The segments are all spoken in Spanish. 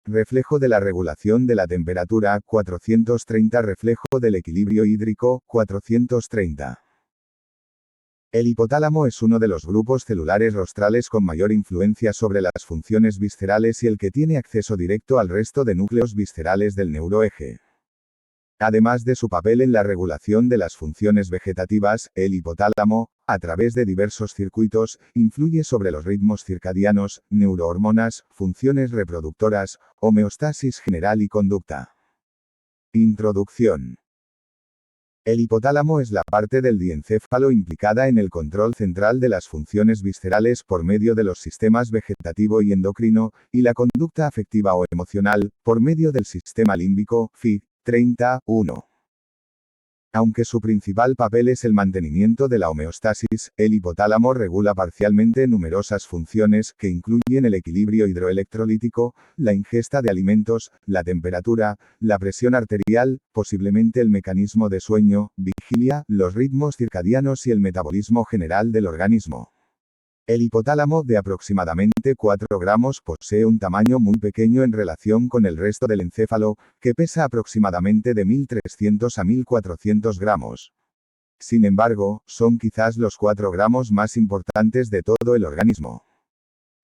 Reflejo de la regulación de la temperatura, 430. Reflejo del equilibrio hídrico, 430. El hipotálamo es uno de los grupos celulares rostrales con mayor influencia sobre las funciones viscerales y el que tiene acceso directo al resto de núcleos viscerales del neuroeje. Además de su papel en la regulación de las funciones vegetativas, el hipotálamo, a través de diversos circuitos, influye sobre los ritmos circadianos, neurohormonas, funciones reproductoras, homeostasis general y conducta. Introducción. El hipotálamo es la parte del diencéfalo implicada en el control central de las funciones viscerales por medio de los sistemas vegetativo y endocrino, y la conducta afectiva o emocional, por medio del sistema límbico, Fig. 31. Aunque su principal papel es el mantenimiento de la homeostasis, el hipotálamo regula parcialmente numerosas funciones que incluyen el equilibrio hidroelectrolítico, la ingesta de alimentos, la temperatura, la presión arterial, posiblemente el mecanismo de sueño, vigilia, los ritmos circadianos y el metabolismo general del organismo. El hipotálamo, de aproximadamente 4 gramos, posee un tamaño muy pequeño en relación con el resto del encéfalo, que pesa aproximadamente de 1300 a 1400 gramos. Sin embargo, son quizás los 4 gramos más importantes de todo el organismo.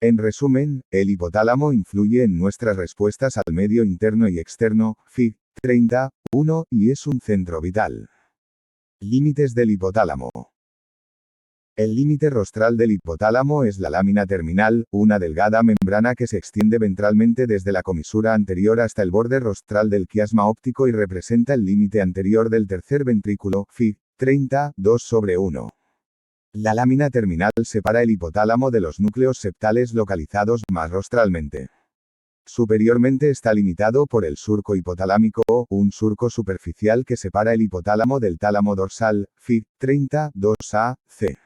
En resumen, el hipotálamo influye en nuestras respuestas al medio interno y externo, Fig. 31, y es un centro vital. Límites del hipotálamo. El límite rostral del hipotálamo es la lámina terminal, una delgada membrana que se extiende ventralmente desde la comisura anterior hasta el borde rostral del quiasma óptico y representa el límite anterior del tercer ventrículo, Fig. 32/1. La lámina terminal separa el hipotálamo de los núcleos septales localizados más rostralmente. Superiormente está limitado por el surco hipotalámico, un surco superficial que separa el hipotálamo del tálamo dorsal, Fig. 32a-c.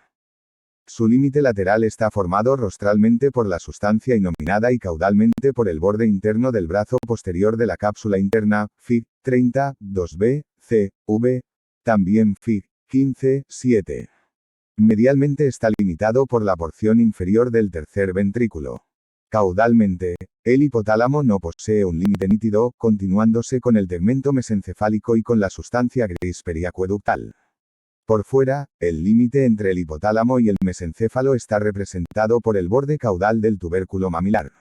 Su límite lateral está formado rostralmente por la sustancia inominada y caudalmente por el borde interno del brazo posterior de la cápsula interna, Fig. 32b, c, v, también Fig. 15-7. Medialmente está limitado por la porción inferior del tercer ventrículo. Caudalmente, el hipotálamo no posee un límite nítido, continuándose con el tegmento mesencefálico y con la sustancia gris periacueductal. Por fuera, el límite entre el hipotálamo y el mesencéfalo está representado por el borde caudal del tubérculo mamilar.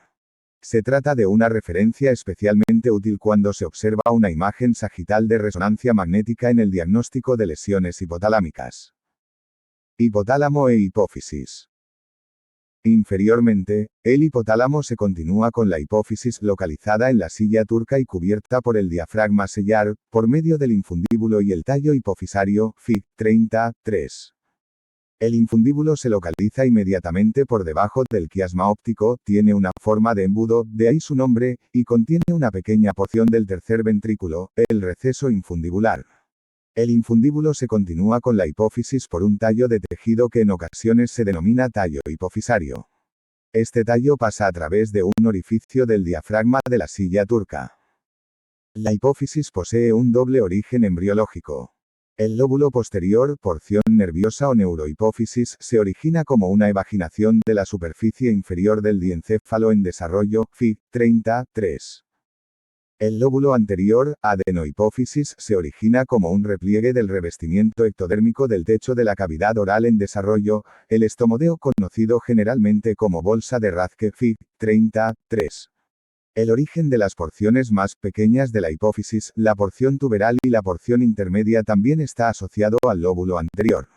Se trata de una referencia especialmente útil cuando se observa una imagen sagital de resonancia magnética en el diagnóstico de lesiones hipotalámicas. Hipotálamo e hipófisis. Inferiormente, el hipotálamo se continúa con la hipófisis localizada en la silla turca y cubierta por el diafragma sellar, por medio del infundíbulo y el tallo hipofisario, Fig. 33. El infundíbulo se localiza inmediatamente por debajo del quiasma óptico, tiene una forma de embudo, de ahí su nombre, y contiene una pequeña porción del tercer ventrículo, el receso infundibular. El infundíbulo se continúa con la hipófisis por un tallo de tejido que en ocasiones se denomina tallo hipofisario. Este tallo pasa a través de un orificio del diafragma de la silla turca. La hipófisis posee un doble origen embriológico. El lóbulo posterior, porción nerviosa o neurohipófisis, se origina como una evaginación de la superficie inferior del diencéfalo en desarrollo, Fig. 33. El lóbulo anterior, adenohipófisis, se origina como un repliegue del revestimiento ectodérmico del techo de la cavidad oral en desarrollo, el estomodeo conocido generalmente como bolsa de Rathke, Fig. 33. El origen de las porciones más pequeñas de la hipófisis, la porción tuberal y la porción intermedia también está asociado al lóbulo anterior.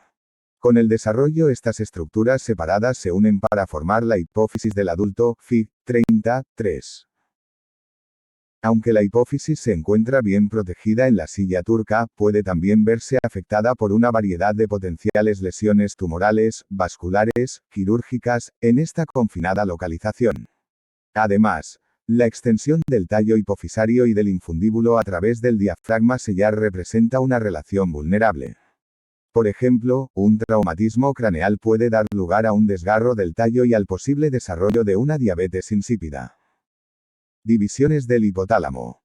Con el desarrollo estas estructuras separadas se unen para formar la hipófisis del adulto, Fig. 33. Aunque la hipófisis se encuentra bien protegida en la silla turca, puede también verse afectada por una variedad de potenciales lesiones tumorales, vasculares, quirúrgicas, en esta confinada localización. Además, la extensión del tallo hipofisario y del infundíbulo a través del diafragma sellar representa una relación vulnerable. Por ejemplo, un traumatismo craneal puede dar lugar a un desgarro del tallo y al posible desarrollo de una diabetes insípida. Divisiones del hipotálamo.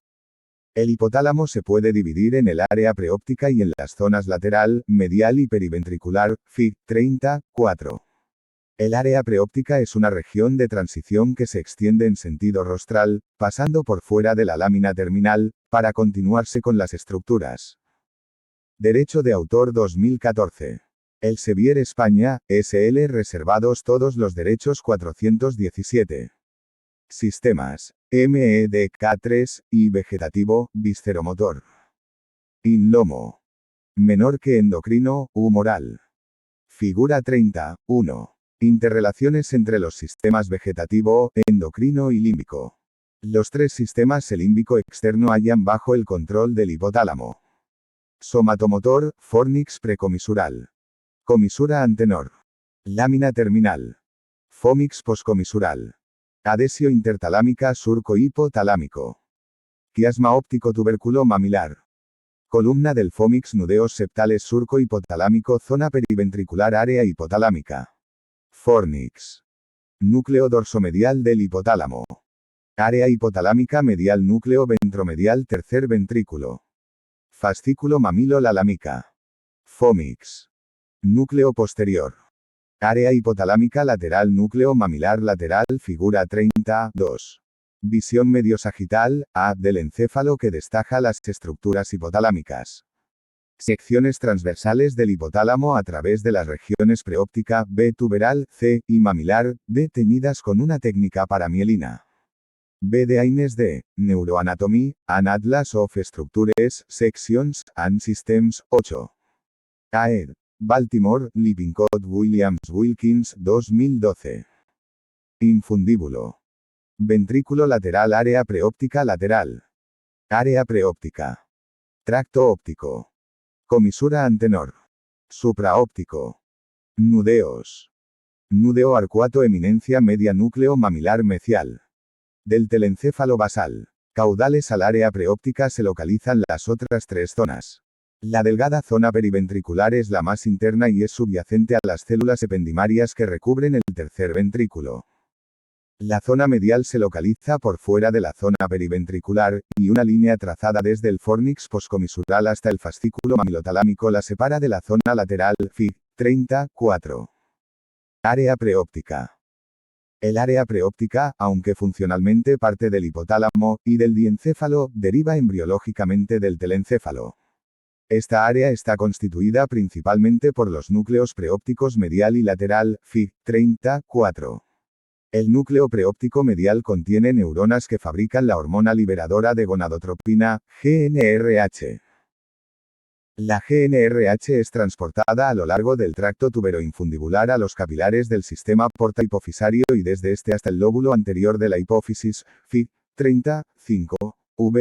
El hipotálamo se puede dividir en el área preóptica y en las zonas lateral, medial y periventricular, Fig. 34. El área preóptica es una región de transición que se extiende en sentido rostral, pasando por fuera de la lámina terminal, para continuarse con las estructuras. Derecho de autor 2014. Elsevier España, S.L. reservados todos los derechos 417. Sistemas. MEDK3, y vegetativo, visceromotor. In lomo. Menor que endocrino, humoral. Figura 30, 1. Interrelaciones entre los sistemas vegetativo, endocrino y límbico. Los tres sistemas el límbico externo hallan bajo el control del hipotálamo. Somatomotor, fornix precomisural. Comisura antenor. Lámina terminal. Fomix poscomisural. Adhesio intertalámica surco-hipotalámico. Quiasma óptico tubérculo mamilar. Columna del fomix nudeos septales surco-hipotalámico zona periventricular área hipotalámica. Fornix. Núcleo dorsomedial del hipotálamo. Área hipotalámica medial núcleo ventromedial tercer ventrículo. Fascículo mamilo la lamica. Fomix. Núcleo posterior. Área hipotalámica lateral núcleo mamilar lateral figura 30, 2. Visión medio-sagital, A, del encéfalo que destaca las estructuras hipotalámicas. Secciones transversales del hipotálamo a través de las regiones preóptica, B tuberal, C, y mamilar, D teñidas con una técnica paramielina. B de Aines de Neuroanatomy, An Atlas of Structures, Sections, and Systems, 8. Aed. Baltimore, Lippincott Williams Wilkins, 2012. Infundíbulo. Ventrículo lateral área preóptica lateral. Área preóptica. Tracto óptico. Comisura antenor. Supraóptico. Nudeos. Núdeo arcuato eminencia media núcleo mamilar mecial. Del telencéfalo basal. Caudales al área preóptica se localizan las otras tres zonas. La delgada zona periventricular es la más interna y es subyacente a las células ependimarias que recubren el tercer ventrículo. La zona medial se localiza por fuera de la zona periventricular, y una línea trazada desde el fornix poscomisural hasta el fascículo mamilotalámico la separa de la zona lateral, Fig. 30, 4. Área preóptica. El área preóptica, aunque funcionalmente parte del hipotálamo y del diencéfalo, deriva embriológicamente del telencéfalo. Esta área está constituida principalmente por los núcleos preópticos medial y lateral, Fig. 30, 4. El núcleo preóptico medial contiene neuronas que fabrican la hormona liberadora de gonadotropina, GnRH. La GnRH es transportada a lo largo del tracto tuberoinfundibular a los capilares del sistema porta hipofisario y desde este hasta el lóbulo anterior de la hipófisis, Fig. 30, 5, v.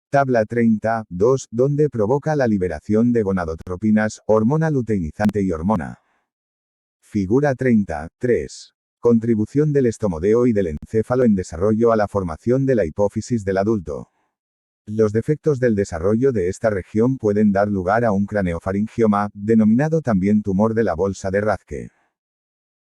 Tabla 30, 2, donde provoca la liberación de gonadotropinas, hormona luteinizante y hormona. Figura 30, 3. Contribución del estomodeo y del encéfalo en desarrollo a la formación de la hipófisis del adulto. Los defectos del desarrollo de esta región pueden dar lugar a un craneofaringioma, denominado también tumor de la bolsa de Rathke.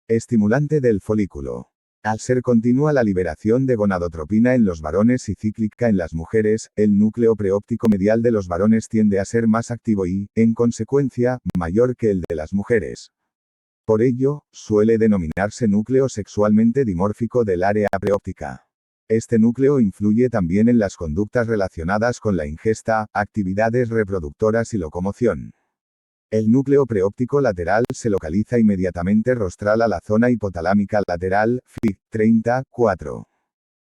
Estimulante del folículo. Al ser continua la liberación de gonadotropina en los varones y cíclica en las mujeres, el núcleo preóptico medial de los varones tiende a ser más activo y, en consecuencia, mayor que el de las mujeres. Por ello, suele denominarse núcleo sexualmente dimórfico del área preóptica. Este núcleo influye también en las conductas relacionadas con la ingesta, actividades reproductoras y locomoción. El núcleo preóptico lateral se localiza inmediatamente rostral a la zona hipotalámica lateral, Fig. 30, 4.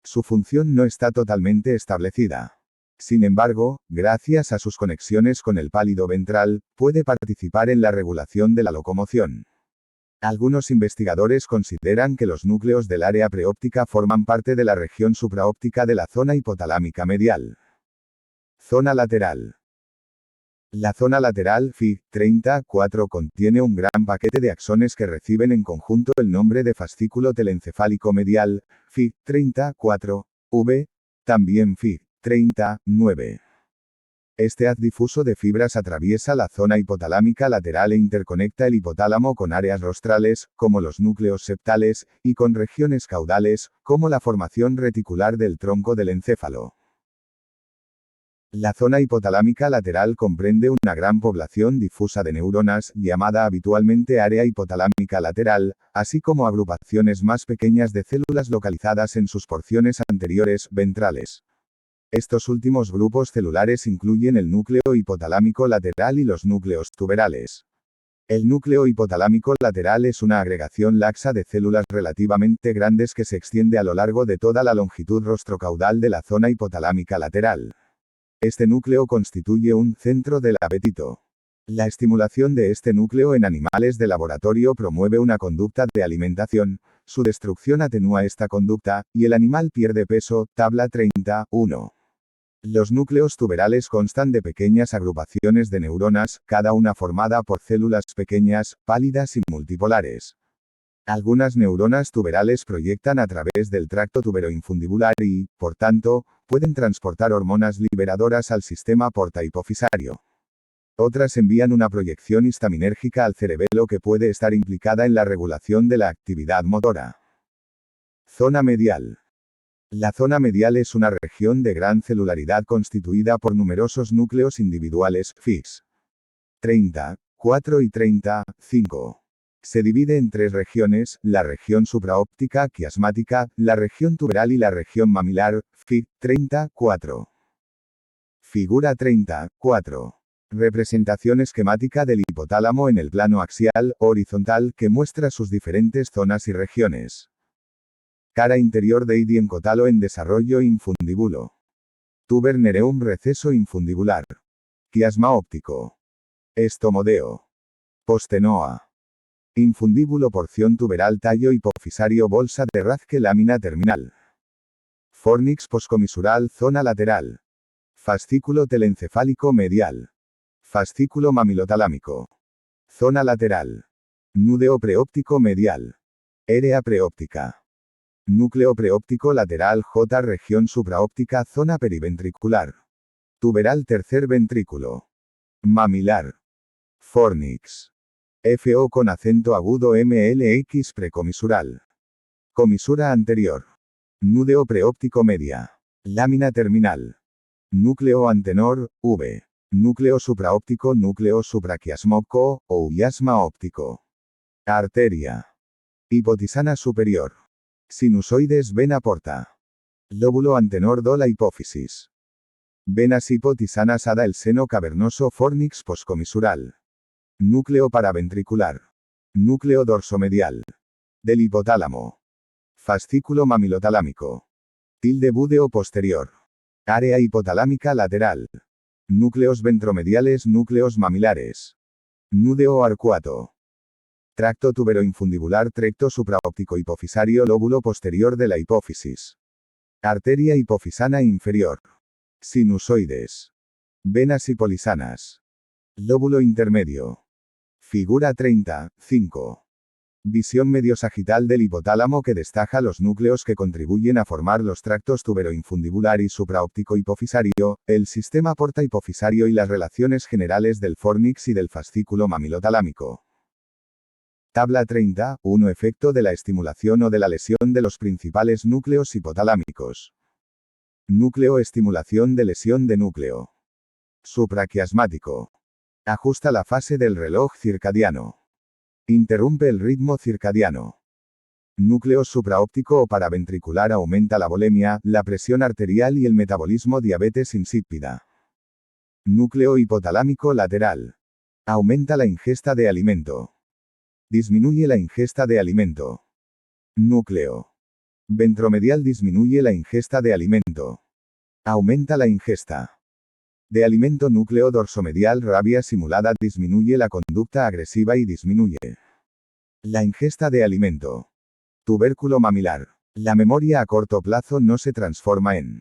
Su función no está totalmente establecida. Sin embargo, gracias a sus conexiones con el pálido ventral, puede participar en la regulación de la locomoción. Algunos investigadores consideran que los núcleos del área preóptica forman parte de la región supraóptica de la zona hipotalámica medial. Zona lateral. La zona lateral, Fig. 30, 4 contiene un gran paquete de axones que reciben en conjunto el nombre de fascículo telencefálico medial, Fig. 30, 4, v. También Fig. 30, 9. Este haz difuso de fibras atraviesa la zona hipotalámica lateral e interconecta el hipotálamo con áreas rostrales, como los núcleos septales, y con regiones caudales, como la formación reticular del tronco del encéfalo. La zona hipotalámica lateral comprende una gran población difusa de neuronas, llamada habitualmente área hipotalámica lateral, así como agrupaciones más pequeñas de células localizadas en sus porciones anteriores, ventrales. Estos últimos grupos celulares incluyen el núcleo hipotalámico lateral y los núcleos tuberales. El núcleo hipotalámico lateral es una agregación laxa de células relativamente grandes que se extiende a lo largo de toda la longitud rostrocaudal de la zona hipotalámica lateral. Este núcleo constituye un centro del apetito. La estimulación de este núcleo en animales de laboratorio promueve una conducta de alimentación, su destrucción atenúa esta conducta, y el animal pierde peso, tabla 30.1. Los núcleos tuberales constan de pequeñas agrupaciones de neuronas, cada una formada por células pequeñas, pálidas y multipolares. Algunas neuronas tuberales proyectan a través del tracto tuberoinfundibular y, por tanto, pueden transportar hormonas liberadoras al sistema porta-hipofisario. Otras envían una proyección histaminérgica al cerebelo que puede estar implicada en la regulación de la actividad motora. Zona medial. La zona medial es una región de gran celularidad constituida por numerosos núcleos individuales, FIX. 30.4 y 30.5. Se divide en tres regiones, la región supraóptica quiasmática, la región tuberal y la región mamilar, Fig. 30.4. Figura 30.4. Representación esquemática del hipotálamo en el plano axial, horizontal, que muestra sus diferentes zonas y regiones. Cara interior de idiencotalo en desarrollo infundíbulo. Tuber nereum receso infundibular. Quiasma óptico. Estomodeo. Postenoa. Infundíbulo porción tuberal tallo hipofisario bolsa de Rathke lámina terminal. Fornix poscomisural zona lateral. Fascículo telencefálico medial. Fascículo mamilotalámico. Zona lateral. Núdeo preóptico medial. Érea preóptica. Núcleo preóptico lateral J región supraóptica zona periventricular. Tuberal tercer ventrículo. Mamilar. Fornix. FO con acento agudo MLX precomisural. Comisura anterior. Núdeo preóptico media. Lámina terminal. Núcleo antenor, V. Núcleo supraóptico núcleo supraquiasmóptico, o miasma óptico. Arteria. Hipotisana superior. Sinusoides vena porta. Lóbulo antenor de la hipófisis. Venas hipotisanas ada el seno cavernoso fornix poscomisural. Núcleo paraventricular. Núcleo dorsomedial. Del hipotálamo. Fascículo mamilotalámico. Tilde búdeo posterior. Área hipotalámica lateral. Núcleos ventromediales núcleos mamilares. Núdeo arcuato. Tracto tuberoinfundibular trecto supraóptico hipofisario lóbulo posterior de la hipófisis. Arteria hipofisana inferior. Sinusoides. Venas hipolisanas. Lóbulo intermedio. Figura 30.5. Visión mediosagital del hipotálamo que destaca los núcleos que contribuyen a formar los tractos tuberoinfundibular y supraóptico hipofisario, el sistema porta hipofisario y las relaciones generales del fornix y del fascículo mamilotalámico. Tabla 30.1 Efecto de la estimulación o de la lesión de los principales núcleos hipotalámicos. Núcleo estimulación de lesión de núcleo. Supraquiasmático. Ajusta la fase del reloj circadiano. Interrumpe el ritmo circadiano. Núcleo supraóptico o paraventricular aumenta la volemia, la presión arterial y el metabolismo diabetes insípida. Núcleo hipotalámico lateral. Aumenta la ingesta de alimento. Disminuye la ingesta de alimento. Núcleo ventromedial disminuye la ingesta de alimento. Aumenta la ingesta de alimento. Núcleo dorsomedial rabia simulada disminuye la conducta agresiva y disminuye la ingesta de alimento. Tubérculo mamilar. La memoria a corto plazo no se transforma en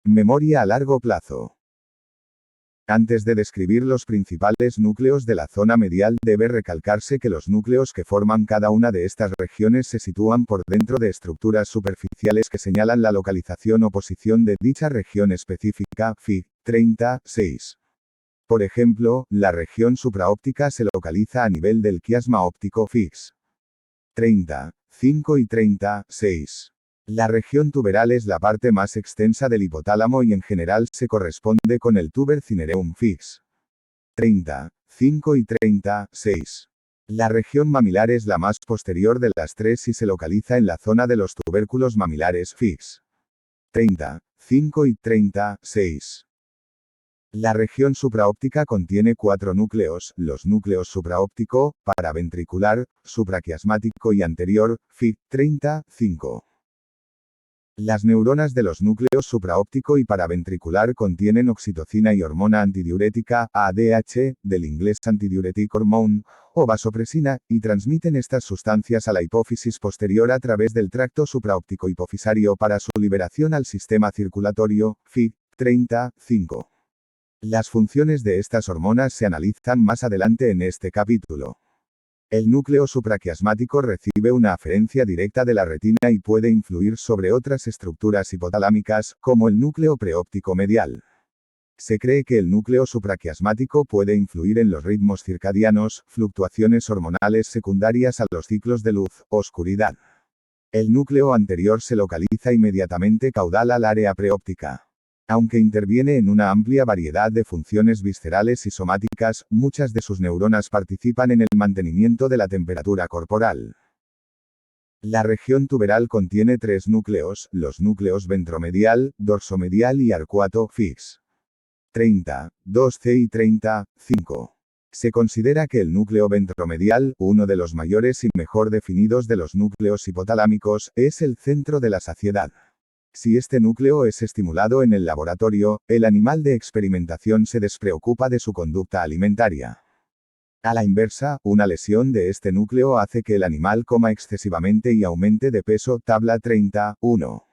memoria a largo plazo. Antes de describir los principales núcleos de la zona medial, debe recalcarse que los núcleos que forman cada una de estas regiones se sitúan por dentro de estructuras superficiales que señalan la localización o posición de dicha región específica, Fig. 30.6. Por ejemplo, la región supraóptica se localiza a nivel del quiasma óptico Fig. 30.5 y 30.6. La región tuberal es la parte más extensa del hipotálamo y en general se corresponde con el tuber cinereum fix. 30, 5 y 30, 6. La región mamilar es la más posterior de las tres y se localiza en la zona de los tubérculos mamilares fix. 30, 5 y 30, 6. La región supraóptica contiene 4 núcleos, los núcleos supraóptico, paraventricular, supraquiasmático y anterior, Fig. 30, 5. Las neuronas de los núcleos supraóptico y paraventricular contienen oxitocina y hormona antidiurética, ADH, del inglés antidiuretic hormone, o vasopresina, y transmiten estas sustancias a la hipófisis posterior a través del tracto supraóptico hipofisario para su liberación al sistema circulatorio, Fig. 30, 5. Las funciones de estas hormonas se analizan más adelante en este capítulo. El núcleo supraquiasmático recibe una aferencia directa de la retina y puede influir sobre otras estructuras hipotalámicas, como el núcleo preóptico medial. Se cree que el núcleo supraquiasmático puede influir en los ritmos circadianos, fluctuaciones hormonales secundarias a los ciclos de luz, oscuridad. El núcleo anterior se localiza inmediatamente caudal al área preóptica. Aunque interviene en una amplia variedad de funciones viscerales y somáticas, muchas de sus neuronas participan en el mantenimiento de la temperatura corporal. La región tuberal contiene 3 núcleos, los núcleos ventromedial, dorsomedial y arcuato, fix. 30, 2C y 30, 5. Se considera que el núcleo ventromedial, uno de los mayores y mejor definidos de los núcleos hipotalámicos, es el centro de la saciedad. Si este núcleo es estimulado en el laboratorio, el animal de experimentación se despreocupa de su conducta alimentaria. A la inversa, una lesión de este núcleo hace que el animal coma excesivamente y aumente de peso. Tabla 30, 1.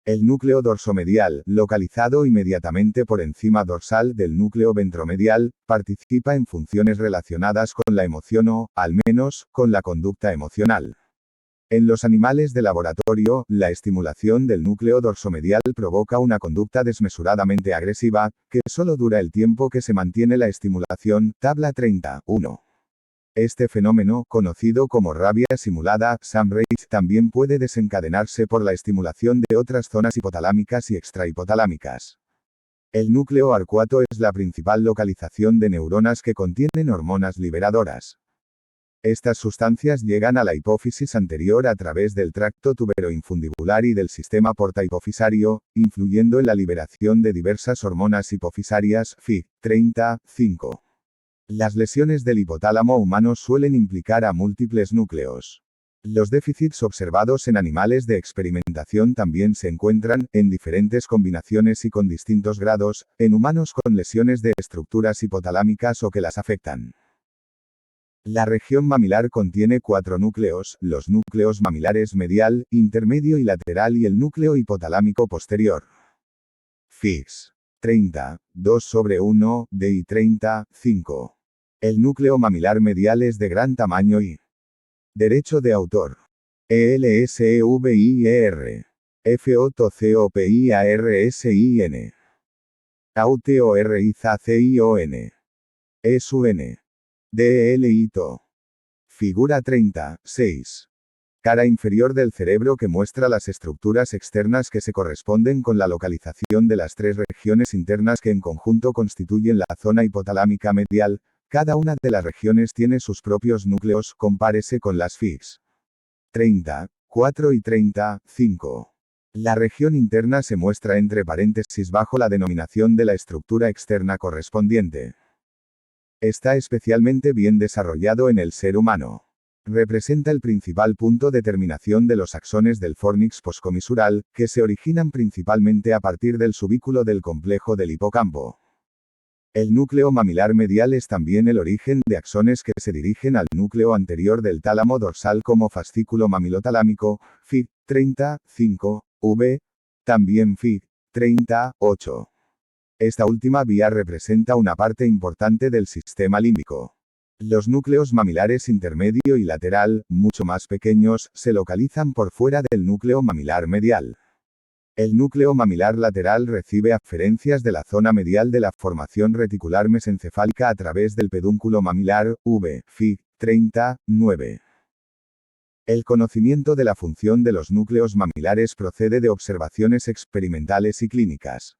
El núcleo dorsomedial, localizado inmediatamente por encima dorsal del núcleo ventromedial, participa en funciones relacionadas con la emoción o, al menos, con la conducta emocional. En los animales de laboratorio, la estimulación del núcleo dorsomedial provoca una conducta desmesuradamente agresiva, que solo dura el tiempo que se mantiene la estimulación. Tabla 30, 1. Este fenómeno, conocido como rabia simulada, Sam Rage, también puede desencadenarse por la estimulación de otras zonas hipotalámicas y extrahipotalámicas. El núcleo arcuato es la principal localización de neuronas que contienen hormonas liberadoras. Estas sustancias llegan a la hipófisis anterior a través del tracto tuberoinfundibular y del sistema portahipofisario, influyendo en la liberación de diversas hormonas hipofisarias, Fig. 30, 5. Las lesiones del hipotálamo humano suelen implicar a múltiples núcleos. Los déficits observados en animales de experimentación también se encuentran, en diferentes combinaciones y con distintos grados, en humanos con lesiones de estructuras hipotalámicas o que las afectan. La región mamilar contiene 4 núcleos, los núcleos mamilares medial, intermedio y lateral y el núcleo hipotalámico posterior. Fix. 30, 2/1, D y 30, 5. El núcleo mamilar medial es de gran tamaño y derecho de autor. ELSEVIER. FOTOCOPIARSIN. AUTORIZACION. ESUN. DLITO. Figura 30, 6. Cara inferior del cerebro que muestra las estructuras externas que se corresponden con la localización de las 3 regiones internas que en conjunto constituyen la zona hipotalámica medial. Cada una de las regiones tiene sus propios núcleos, compárese con las Fix. 30, 4 y 30, 5. La región interna se muestra entre paréntesis bajo la denominación de la estructura externa correspondiente. Está especialmente bien desarrollado en el ser humano. Representa el principal punto de terminación de los axones del fornix poscomisural, que se originan principalmente a partir del subículo del complejo del hipocampo. El núcleo mamilar medial es también el origen de axones que se dirigen al núcleo anterior del tálamo dorsal como fascículo mamilotalámico, Fig. 30, 5, V. También Fig. 30, 8. Esta última vía representa una parte importante del sistema límbico. Los núcleos mamilares intermedio y lateral, mucho más pequeños, se localizan por fuera del núcleo mamilar medial. El núcleo mamilar lateral recibe aferencias de la zona medial de la formación reticular mesencefálica a través del pedúnculo mamilar, V. Fig. 30, 9. El conocimiento de la función de los núcleos mamilares procede de observaciones experimentales y clínicas.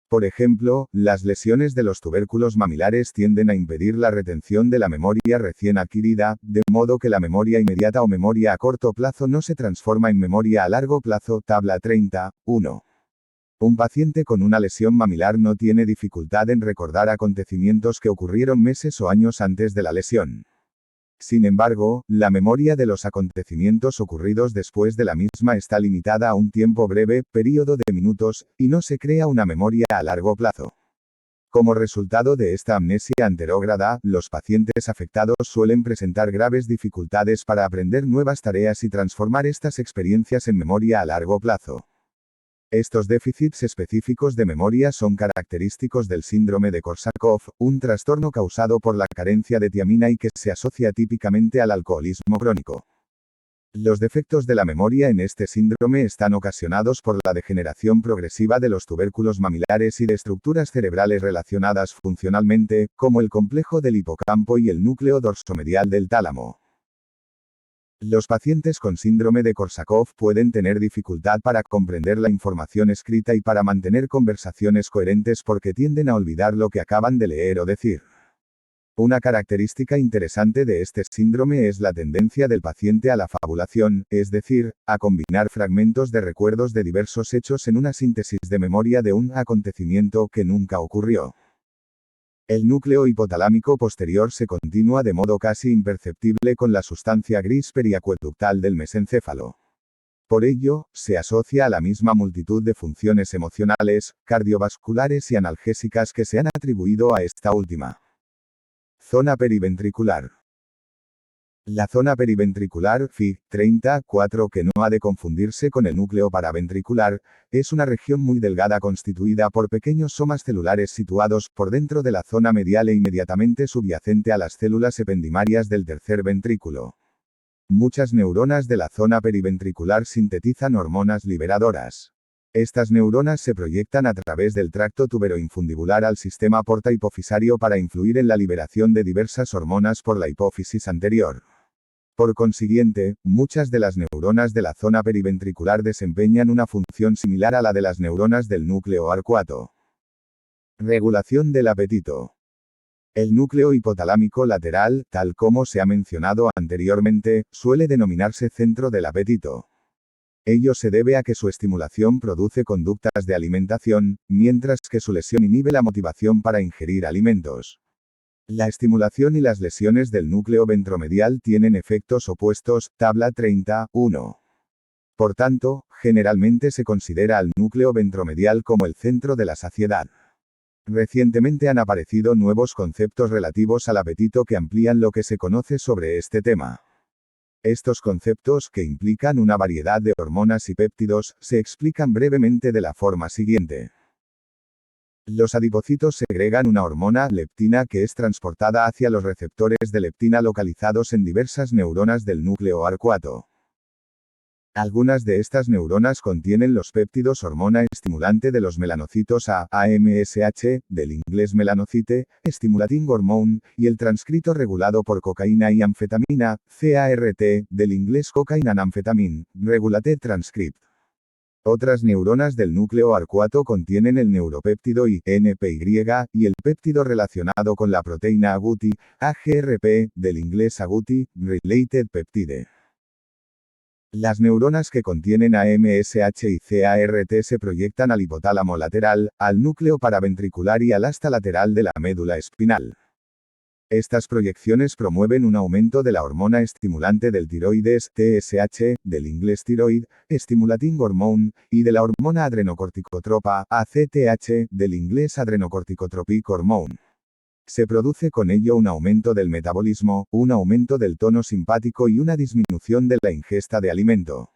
Por ejemplo, las lesiones de los tubérculos mamilares tienden a impedir la retención de la memoria recién adquirida, de modo que la memoria inmediata o memoria a corto plazo no se transforma en memoria a largo plazo. Tabla 30, 1. Un paciente con una lesión mamilar no tiene dificultad en recordar acontecimientos que ocurrieron meses o años antes de la lesión. Sin embargo, la memoria de los acontecimientos ocurridos después de la misma está limitada a un tiempo breve, período de minutos, y no se crea una memoria a largo plazo. Como resultado de esta amnesia anterógrada, los pacientes afectados suelen presentar graves dificultades para aprender nuevas tareas y transformar estas experiencias en memoria a largo plazo. Estos déficits específicos de memoria son característicos del síndrome de Korsakoff, un trastorno causado por la carencia de tiamina y que se asocia típicamente al alcoholismo crónico. Los defectos de la memoria en este síndrome están ocasionados por la degeneración progresiva de los tubérculos mamilares y de estructuras cerebrales relacionadas funcionalmente, como el complejo del hipocampo y el núcleo dorsomedial del tálamo. Los pacientes con síndrome de Korsakoff pueden tener dificultad para comprender la información escrita y para mantener conversaciones coherentes porque tienden a olvidar lo que acaban de leer o decir. Una característica interesante de este síndrome es la tendencia del paciente a la fabulación, es decir, a combinar fragmentos de recuerdos de diversos hechos en una síntesis de memoria de un acontecimiento que nunca ocurrió. El núcleo hipotalámico posterior se continúa de modo casi imperceptible con la sustancia gris periacueductal del mesencéfalo. Por ello, se asocia a la misma multitud de funciones emocionales, cardiovasculares y analgésicas que se han atribuido a esta última. Zona periventricular. La zona periventricular, Fig. 34, que no ha de confundirse con el núcleo paraventricular, es una región muy delgada constituida por pequeños somas celulares situados por dentro de la zona medial e inmediatamente subyacente a las células ependimarias del tercer ventrículo. Muchas neuronas de la zona periventricular sintetizan hormonas liberadoras. Estas neuronas se proyectan a través del tracto tuberoinfundibular al sistema porta-hipofisario para influir en la liberación de diversas hormonas por la hipófisis anterior. Por consiguiente, muchas de las neuronas de la zona periventricular desempeñan una función similar a la de las neuronas del núcleo arcuato. Regulación del apetito. El núcleo hipotalámico lateral, tal como se ha mencionado anteriormente, suele denominarse centro del apetito. Ello se debe a que su estimulación produce conductas de alimentación, mientras que su lesión inhibe la motivación para ingerir alimentos. La estimulación y las lesiones del núcleo ventromedial tienen efectos opuestos. Tabla 30, 1. Por tanto, generalmente se considera al núcleo ventromedial como el centro de la saciedad. Recientemente han aparecido nuevos conceptos relativos al apetito que amplían lo que se conoce sobre este tema. Estos conceptos, que implican una variedad de hormonas y péptidos, se explican brevemente de la forma siguiente. Los adipocitos segregan una hormona, leptina, que es transportada hacia los receptores de leptina localizados en diversas neuronas del núcleo arcuato. Algunas de estas neuronas contienen los péptidos hormona estimulante de los melanocitos A, AMSH, del inglés melanocite, stimulating hormone, y el transcrito regulado por cocaína y anfetamina, CART, del inglés cocaine and amphetamine, regulate transcript. Otras neuronas del núcleo arcuato contienen el neuropéptido INPY, y el péptido relacionado con la proteína agouti, AGRP, del inglés agouti, related peptide. Las neuronas que contienen AMSH y CART se proyectan al hipotálamo lateral, al núcleo paraventricular y al asta lateral de la médula espinal. Estas proyecciones promueven un aumento de la hormona estimulante del tiroides, TSH, del inglés tiroid, stimulating hormone, y de la hormona adrenocorticotropa, ACTH, del inglés adrenocorticotropic hormone. Se produce con ello un aumento del metabolismo, un aumento del tono simpático y una disminución de la ingesta de alimento.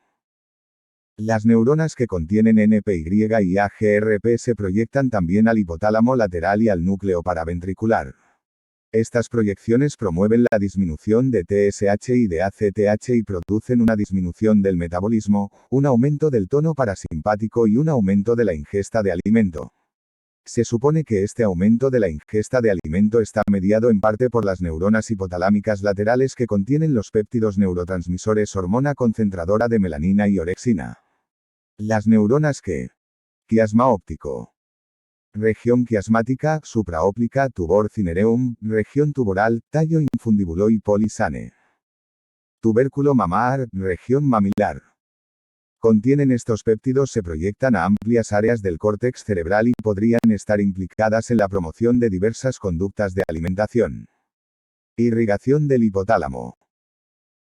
Las neuronas que contienen NPY y AGRP se proyectan también al hipotálamo lateral y al núcleo paraventricular. Estas proyecciones promueven la disminución de TSH y de ACTH y producen una disminución del metabolismo, un aumento del tono parasimpático y un aumento de la ingesta de alimento. Se supone que este aumento de la ingesta de alimento está mediado en parte por las neuronas hipotalámicas laterales que contienen los péptidos neurotransmisores hormona concentradora de melanina y orexina. Las neuronas quiasma óptico. Región quiasmática, supraóptica, tubor cinereum, región tuboral, tallo infundibulo y polisane. Tubérculo mamar, región mamilar. Contienen estos péptidos se proyectan a amplias áreas del córtex cerebral y podrían estar implicadas en la promoción de diversas conductas de alimentación. Irrigación del hipotálamo.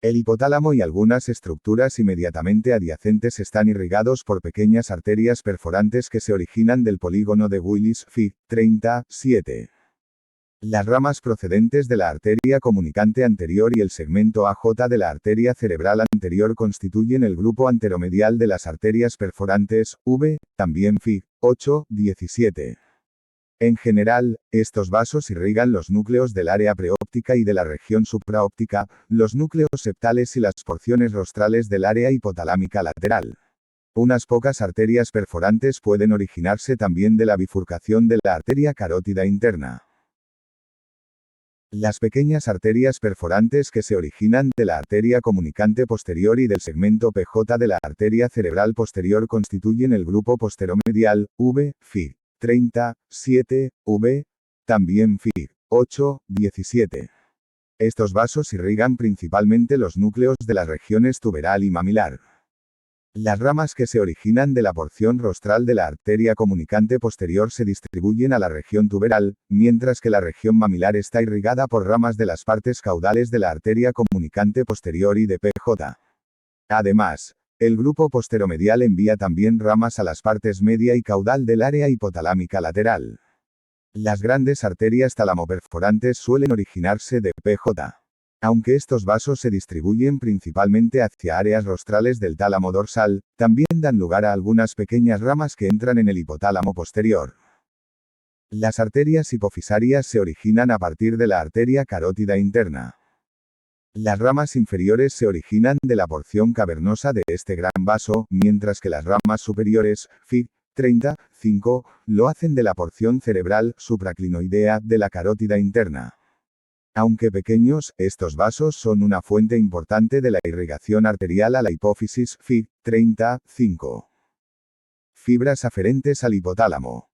El hipotálamo y algunas estructuras inmediatamente adyacentes están irrigados por pequeñas arterias perforantes que se originan del polígono de Willis, Fig. 37. Las ramas procedentes de la arteria comunicante anterior y el segmento AJ de la arteria cerebral anterior constituyen el grupo anteromedial de las arterias perforantes, V, también Fig. 8-17. En general, estos vasos irrigan los núcleos del área preóptica y de la región supraóptica, los núcleos septales y las porciones rostrales del área hipotalámica lateral. Unas pocas arterias perforantes pueden originarse también de la bifurcación de la arteria carótida interna. Las pequeñas arterias perforantes que se originan de la arteria comunicante posterior y del segmento PJ de la arteria cerebral posterior constituyen el grupo posteromedial, V, Fig. 37, V, también Fig. 8-17. Estos vasos irrigan principalmente los núcleos de las regiones tuberal y mamilar. Las ramas que se originan de la porción rostral de la arteria comunicante posterior se distribuyen a la región tuberal, mientras que la región mamilar está irrigada por ramas de las partes caudales de la arteria comunicante posterior y de PJ. Además, el grupo posteromedial envía también ramas a las partes media y caudal del área hipotalámica lateral. Las grandes arterias talamoperforantes suelen originarse de PJ. Aunque estos vasos se distribuyen principalmente hacia áreas rostrales del tálamo dorsal, también dan lugar a algunas pequeñas ramas que entran en el hipotálamo posterior. Las arterias hipofisarias se originan a partir de la arteria carótida interna. Las ramas inferiores se originan de la porción cavernosa de este gran vaso, mientras que las ramas superiores, Fig. 35, lo hacen de la porción cerebral supraclinoidea de la carótida interna. Aunque pequeños, estos vasos son una fuente importante de la irrigación arterial a la hipófisis, Fig. 35. Fibras aferentes al hipotálamo.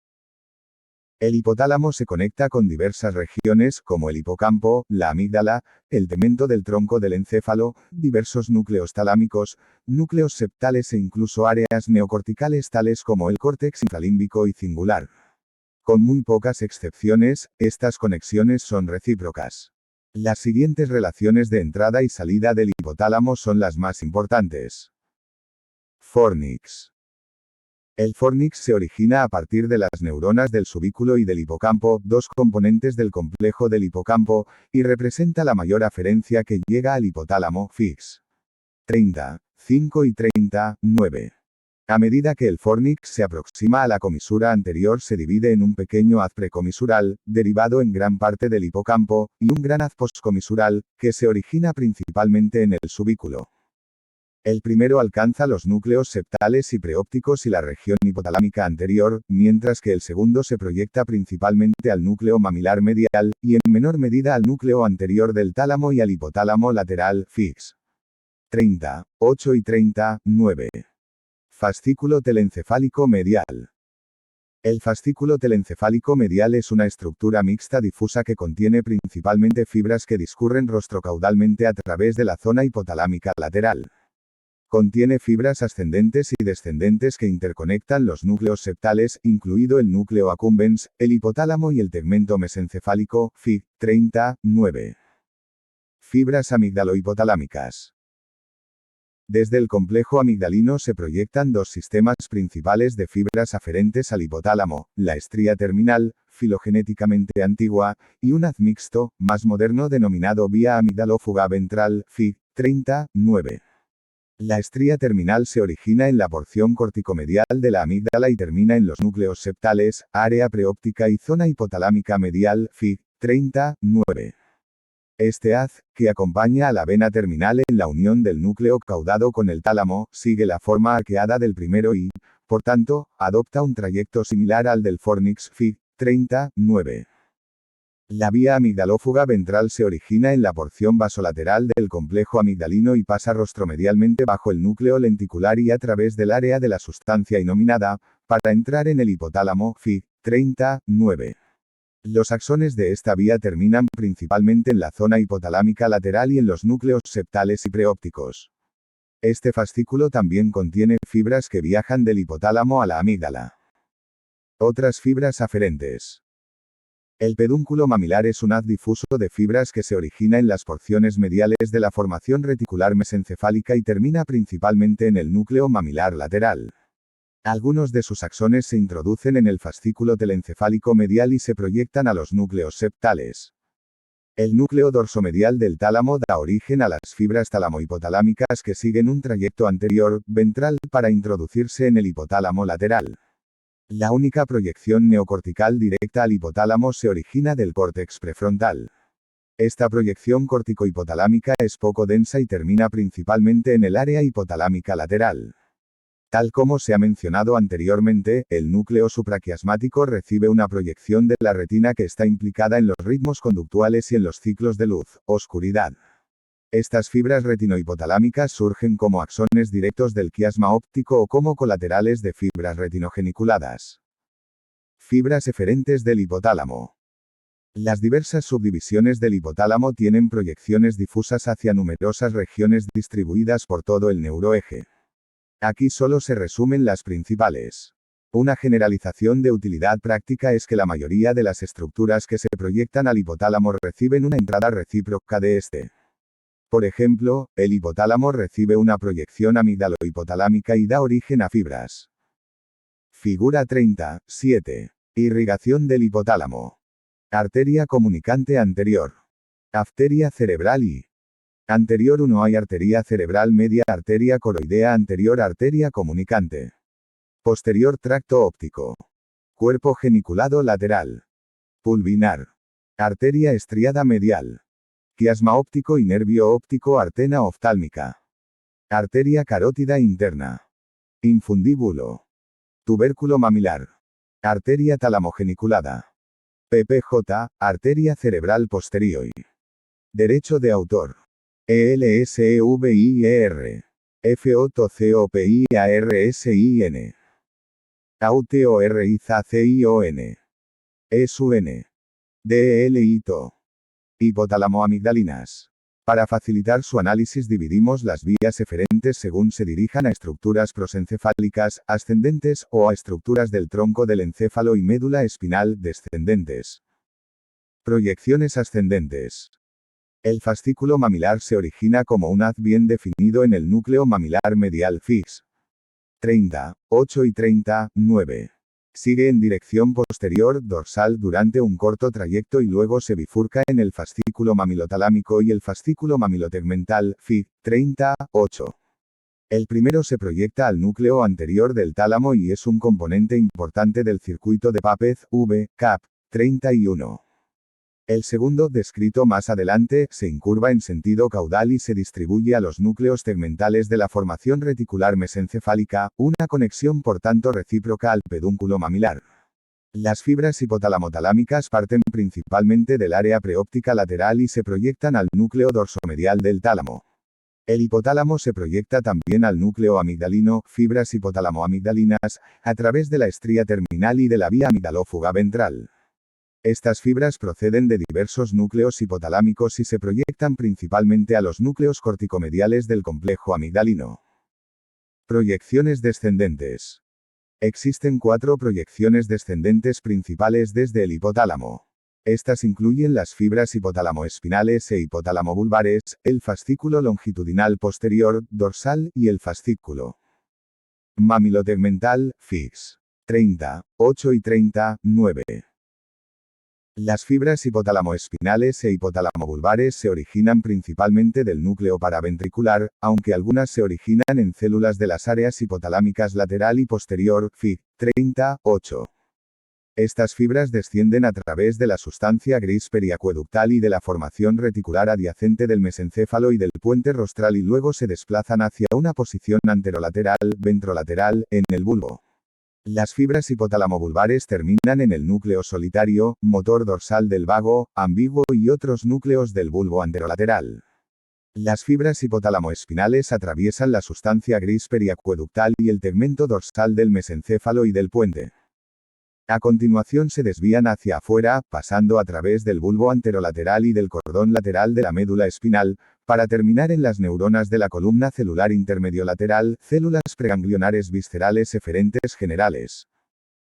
El hipotálamo se conecta con diversas regiones, como el hipocampo, la amígdala, el tegmento del tronco del encéfalo, diversos núcleos talámicos, núcleos septales e incluso áreas neocorticales tales como el córtex infralímbico y cingular. Con muy pocas excepciones, estas conexiones son recíprocas. Las siguientes relaciones de entrada y salida del hipotálamo son las más importantes. Fornix. El fornix se origina a partir de las neuronas del subículo y del hipocampo, dos componentes del complejo del hipocampo, y representa la mayor aferencia que llega al hipotálamo, Fig. 35 y 39. A medida que el fornix se aproxima a la comisura anterior se divide en un pequeño haz precomisural, derivado en gran parte del hipocampo, y un gran haz postcomisural, que se origina principalmente en el subículo. El primero alcanza los núcleos septales y preópticos y la región hipotalámica anterior, mientras que el segundo se proyecta principalmente al núcleo mamilar medial, y en menor medida al núcleo anterior del tálamo y al hipotálamo lateral, Fig. 38 y 39. Fascículo telencefálico medial. El fascículo telencefálico medial es una estructura mixta difusa que contiene principalmente fibras que discurren rostrocaudalmente a través de la zona hipotalámica lateral. Contiene fibras ascendentes y descendentes que interconectan los núcleos septales, incluido el núcleo accumbens, el hipotálamo y el tegmento mesencefálico, Fig. 39. Fibras amigdalo-hipotalámicas. Desde el complejo amigdalino se proyectan dos sistemas principales de fibras aferentes al hipotálamo, la estría terminal, filogenéticamente antigua, y un haz mixto, más moderno denominado vía amigdalo-fuga ventral, Fig. 39. La estría terminal se origina en la porción corticomedial de la amígdala y termina en los núcleos septales, área preóptica y zona hipotalámica medial, Fig. 39. Este haz, que acompaña a la vena terminal en la unión del núcleo caudado con el tálamo, sigue la forma arqueada del primero y, por tanto, adopta un trayecto similar al del Fornix Fig 39. La vía amigdalófuga ventral se origina en la porción vasolateral del complejo amigdalino y pasa rostromedialmente bajo el núcleo lenticular y a través del área de la sustancia inominada, para entrar en el hipotálamo Fig 39. Los axones de esta vía terminan principalmente en la zona hipotalámica lateral y en los núcleos septales y preópticos. Este fascículo también contiene fibras que viajan del hipotálamo a la amígdala. Otras fibras aferentes. El pedúnculo mamilar es un haz difuso de fibras que se origina en las porciones mediales de la formación reticular mesencefálica y termina principalmente en el núcleo mamilar lateral. Algunos de sus axones se introducen en el fascículo telencefálico medial y se proyectan a los núcleos septales. El núcleo dorsomedial del tálamo da origen a las fibras tálamo-hipotalámicas que siguen un trayecto anterior, ventral, para introducirse en el hipotálamo lateral. La única proyección neocortical directa al hipotálamo se origina del córtex prefrontal. Esta proyección cortico-hipotalámica es poco densa y termina principalmente en el área hipotalámica lateral. Tal como se ha mencionado anteriormente, el núcleo supraquiasmático recibe una proyección de la retina que está implicada en los ritmos conductuales y en los ciclos de luz, oscuridad. Estas fibras retinohipotalámicas surgen como axones directos del quiasma óptico o como colaterales de fibras retinogeniculadas. Fibras eferentes del hipotálamo. Las diversas subdivisiones del hipotálamo tienen proyecciones difusas hacia numerosas regiones distribuidas por todo el neuroeje. Aquí solo se resumen las principales. Una generalización de utilidad práctica es que la mayoría de las estructuras que se proyectan al hipotálamo reciben una entrada recíproca de este. Por ejemplo, el hipotálamo recibe una proyección amigdalo-hipotalámica y da origen a fibras. Figura 37. Irrigación del hipotálamo. Arteria comunicante anterior. Arteria cerebral y anterior 1 hay arteria cerebral media, arteria coroidea anterior, arteria comunicante. Posterior tracto óptico. Cuerpo geniculado lateral. Pulvinar. Arteria estriada medial. Quiasma óptico y nervio óptico, artena oftálmica. Arteria carótida interna. Infundíbulo. Tubérculo mamilar. Arteria talamogeniculada. PPJ, arteria cerebral posterior. Derecho de autor. ELSEVIER. FOTCOPIARSIN. AUTORIZACION. ESUN. DELITO. Hipotálamo-amigdalinas. Para facilitar su análisis dividimos las vías eferentes según se dirijan a estructuras prosencefálicas, ascendentes, o a estructuras del tronco del encéfalo y médula espinal, descendentes. Proyecciones ascendentes. El fascículo mamilar se origina como un haz bien definido en el núcleo mamilar medial Fig. 30, 8 y 39. Sigue en dirección posterior dorsal durante un corto trayecto y luego se bifurca en el fascículo mamilotalámico y el fascículo mamilotegmental, Fig. 38. El primero se proyecta al núcleo anterior del tálamo y es un componente importante del circuito de Papez, V, Cap. 31. El segundo, descrito más adelante, se incurva en sentido caudal y se distribuye a los núcleos tegmentales de la formación reticular mesencefálica, una conexión por tanto recíproca al pedúnculo mamilar. Las fibras hipotálamo-talámicas parten principalmente del área preóptica lateral y se proyectan al núcleo dorsomedial del tálamo. El hipotálamo se proyecta también al núcleo amigdalino, fibras hipotálamo-amigdalinas, a través de la estría terminal y de la vía amigdalófuga ventral. Estas fibras proceden de diversos núcleos hipotalámicos y se proyectan principalmente a los núcleos corticomediales del complejo amigdalino. Proyecciones descendentes. Existen 4 proyecciones descendentes principales desde el hipotálamo. Estas incluyen las fibras hipotálamo-espinales e hipotálamo-vulvares, el fascículo longitudinal posterior, dorsal, y el fascículo mamilotegmental, Fig. 30, 8 y 39. Las fibras hipotálamo-espinales e hipotálamo-vulvares se originan principalmente del núcleo paraventricular, aunque algunas se originan en células de las áreas hipotalámicas lateral y posterior, Fig. 38. Estas fibras descienden a través de la sustancia gris periacueductal y de la formación reticular adyacente del mesencéfalo y del puente rostral y luego se desplazan hacia una posición anterolateral, ventrolateral, en el bulbo. Las fibras hipotálamo-bulbares terminan en el núcleo solitario, motor dorsal del vago, ambiguo y otros núcleos del bulbo anterolateral. Las fibras hipotálamo-espinales atraviesan la sustancia gris periacueductal y el tegmento dorsal del mesencéfalo y del puente. A continuación se desvían hacia afuera, pasando a través del bulbo anterolateral y del cordón lateral de la médula espinal, para terminar en las neuronas de la columna celular intermediolateral, células preganglionares viscerales eferentes generales.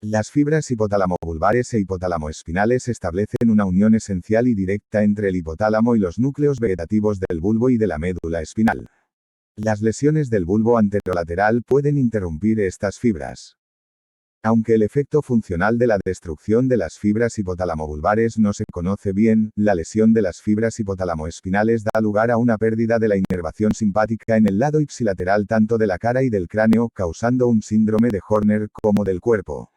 Las fibras hipotálamo-bulbares e hipotálamo-espinales establecen una unión esencial y directa entre el hipotálamo y los núcleos vegetativos del bulbo y de la médula espinal. Las lesiones del bulbo anterolateral pueden interrumpir estas fibras. Aunque el efecto funcional de la destrucción de las fibras hipotálamo-bulbares no se conoce bien, la lesión de las fibras hipotálamo-espinales da lugar a una pérdida de la inervación simpática en el lado ipsilateral tanto de la cara y del cráneo, causando un síndrome de Horner, como del cuerpo.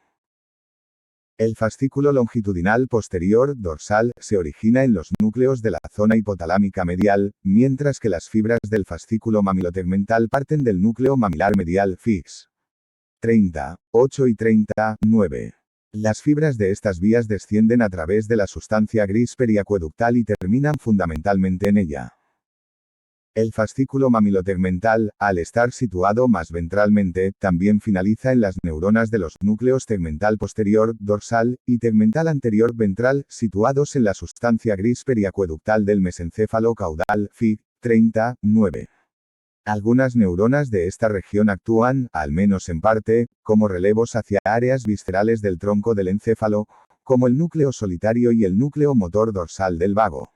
El fascículo longitudinal posterior, dorsal, se origina en los núcleos de la zona hipotalámica medial, mientras que las fibras del fascículo mamilotegmental parten del núcleo mamilar medial fix. 30, 8 y 30, 9. Las fibras de estas vías descienden a través de la sustancia gris periacueductal y terminan fundamentalmente en ella. El fascículo mamilotegmental, al estar situado más ventralmente, también finaliza en las neuronas de los núcleos tegmental posterior, dorsal, y tegmental anterior ventral, situados en la sustancia gris periacueductal del mesencéfalo caudal, Fig. 30, 9. Algunas neuronas de esta región actúan, al menos en parte, como relevos hacia áreas viscerales del tronco del encéfalo, como el núcleo solitario y el núcleo motor dorsal del vago.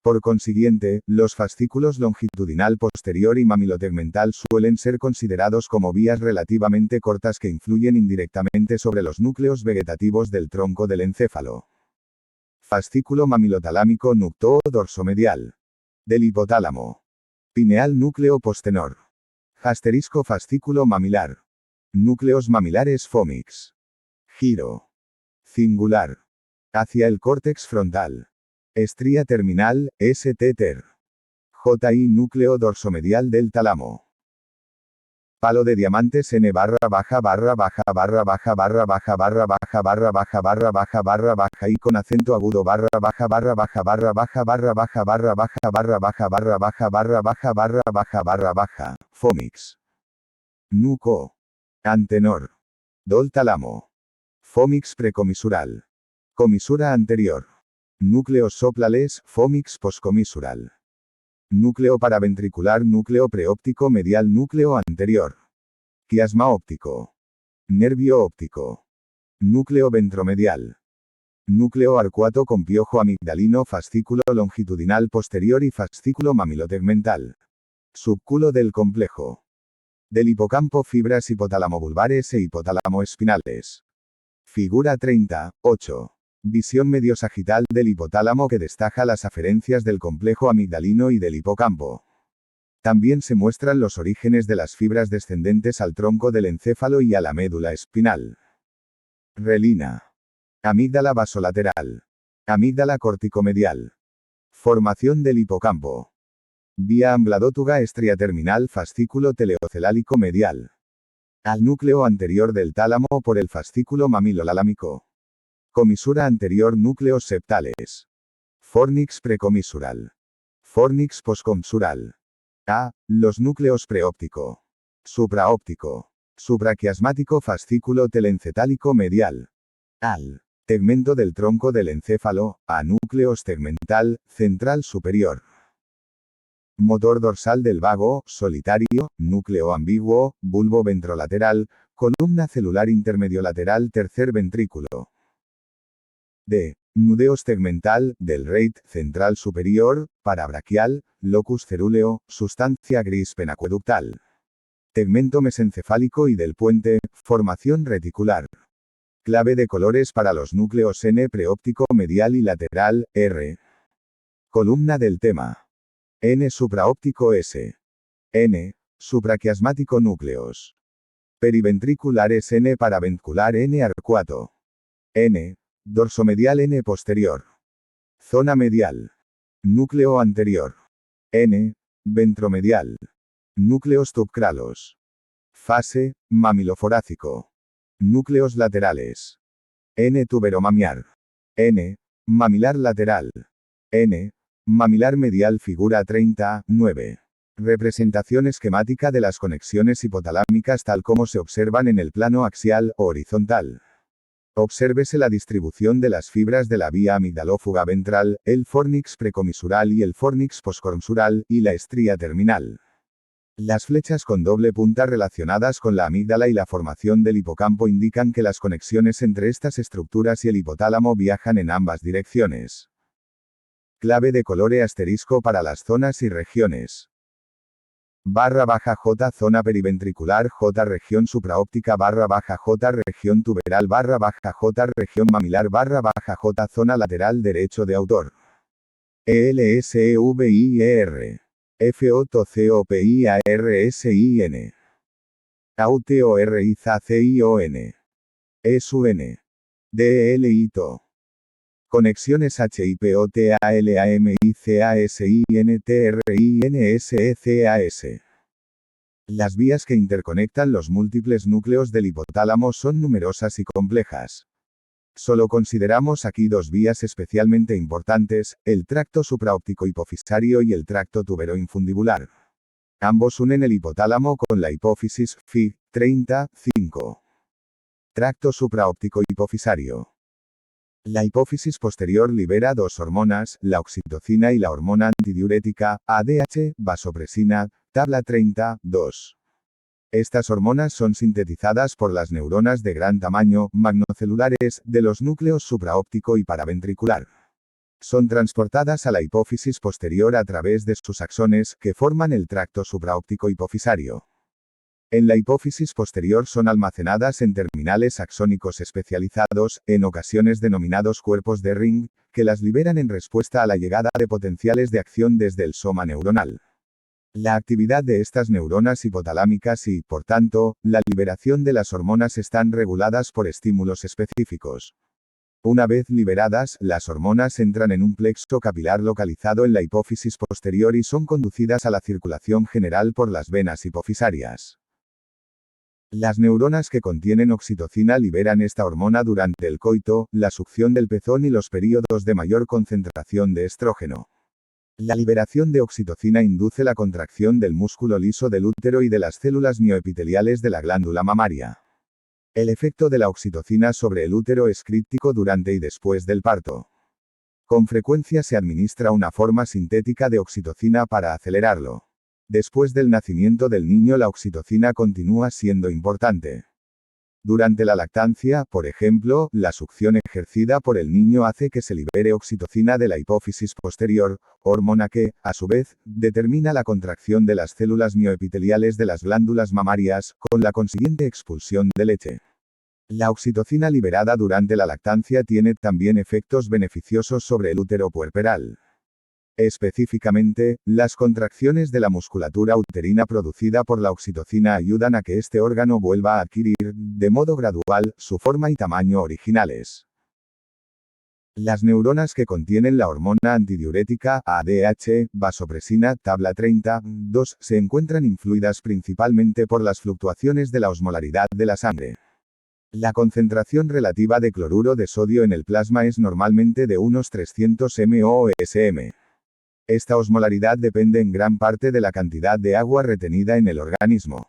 Por consiguiente, los fascículos longitudinal posterior y mamilotegmental suelen ser considerados como vías relativamente cortas que influyen indirectamente sobre los núcleos vegetativos del tronco del encéfalo. Fascículo mamilotalámico nuctoo dorsomedial. Del hipotálamo. Pineal núcleo postenor. Asterisco fascículo mamilar. Núcleos mamilares fómix. Giro. Cingular. Hacia el córtex frontal. Estría terminal, ST-ter. JI núcleo dorsomedial del tálamo. Palo de diamantes N barra baja y con acento agudo Fómix. Nuco. Antenor. Dol tálamo. Fómix precomisural. Comisura anterior. Núcleos soplales, fómix poscomisural. Núcleo paraventricular, núcleo preóptico medial, núcleo anterior. Quiasma óptico. Nervio óptico. Núcleo ventromedial. Núcleo arcuato con piojo amigdalino, fascículo longitudinal posterior y fascículo mamilotegmental. Subculo del complejo. Del hipocampo, fibras hipotálamo-bulbares e hipotálamo-espinales. Figura 30, 8. Visión medio-sagital del hipotálamo que destaca las aferencias del complejo amigdalino y del hipocampo. También se muestran los orígenes de las fibras descendentes al tronco del encéfalo y a la médula espinal. Relina. Amígdala vasolateral. Amígdala corticomedial. Formación del hipocampo. Vía ambladótuga estria terminal, fascículo teleocelálico medial. Al núcleo anterior del tálamo por el fascículo mamilolámico. Comisura anterior, núcleos septales. Fornix precomisural. Fornix poscomisural. A. Los núcleos preóptico. Supraóptico. Supraquiasmático, fascículo telencetálico medial. Al. Tegmento del tronco del encéfalo, a núcleos tegmental, central superior. Motor dorsal del vago, solitario, núcleo ambiguo, bulbo ventrolateral, columna celular intermediolateral, tercer ventrículo. D. Nudeos tegmental, del reit, central superior, parabraquial, locus cerúleo, sustancia gris penacueductal. Tegmento mesencefálico y del puente, formación reticular. Clave de colores para los núcleos N preóptico medial y lateral, R. Columna del tema. N supraóptico S. N. Supraquiasmático núcleos. Periventriculares N paraventricular N arcuato. N. Dorsomedial N posterior. Zona medial. Núcleo anterior. N. Ventromedial. Núcleos subcralos. Fase, mamiloforácico. Núcleos laterales. N. Tuberomamiar. N. Mamilar lateral. N. Mamilar medial figura 30, 9. Representación esquemática de las conexiones hipotalámicas tal como se observan en el plano axial o horizontal. Obsérvese la distribución de las fibras de la vía amigdalófuga ventral, el fornix precomisural y el fornix poscomisural, y la estría terminal. Las flechas con doble punta relacionadas con la amígdala y la formación del hipocampo indican que las conexiones entre estas estructuras y el hipotálamo viajan en ambas direcciones. Clave de colore asterisco para las zonas y regiones. _J zona periventricular J región supraóptica _J región tuberal _J región mamilar _J zona lateral derecho de autor. ELSEVIER. FOTCOPIARSIN. AUTORIZACION. ESUN. DELITO. Conexiones HIPOTALAMICASINTRINSECAS. Las vías que interconectan los múltiples núcleos del hipotálamo son numerosas y complejas. Solo consideramos aquí dos vías especialmente importantes, el tracto supraóptico hipofisario y el tracto tuberoinfundibular. Ambos unen el hipotálamo con la hipófisis, Fig. 35. Tracto supraóptico hipofisario. La hipófisis posterior libera dos hormonas, la oxitocina y la hormona antidiurética, ADH, vasopresina, tabla 30, 2. Estas hormonas son sintetizadas por las neuronas de gran tamaño, magnocelulares, de los núcleos supraóptico y paraventricular. Son transportadas a la hipófisis posterior a través de sus axones, que forman el tracto supraóptico hipofisario. En la hipófisis posterior son almacenadas en terminales axónicos especializados, en ocasiones denominados cuerpos de Ring, que las liberan en respuesta a la llegada de potenciales de acción desde el soma neuronal. La actividad de estas neuronas hipotalámicas y, por tanto, la liberación de las hormonas están reguladas por estímulos específicos. Una vez liberadas, las hormonas entran en un plexo capilar localizado en la hipófisis posterior y son conducidas a la circulación general por las venas hipofisarias. Las neuronas que contienen oxitocina liberan esta hormona durante el coito, la succión del pezón y los períodos de mayor concentración de estrógeno. La liberación de oxitocina induce la contracción del músculo liso del útero y de las células mioepiteliales de la glándula mamaria. El efecto de la oxitocina sobre el útero es crítico durante y después del parto. Con frecuencia se administra una forma sintética de oxitocina para acelerarlo. Después del nacimiento del niño la oxitocina continúa siendo importante. Durante la lactancia, por ejemplo, la succión ejercida por el niño hace que se libere oxitocina de la hipófisis posterior, hormona que, a su vez, determina la contracción de las células mioepiteliales de las glándulas mamarias, con la consiguiente expulsión de leche. La oxitocina liberada durante la lactancia tiene también efectos beneficiosos sobre el útero puerperal. Específicamente, las contracciones de la musculatura uterina producida por la oxitocina ayudan a que este órgano vuelva a adquirir, de modo gradual, su forma y tamaño originales. Las neuronas que contienen la hormona antidiurética, ADH, vasopresina, tabla 30, 2, se encuentran influidas principalmente por las fluctuaciones de la osmolaridad de la sangre. La concentración relativa de cloruro de sodio en el plasma es normalmente de unos 300 mOSM. Esta osmolaridad depende en gran parte de la cantidad de agua retenida en el organismo.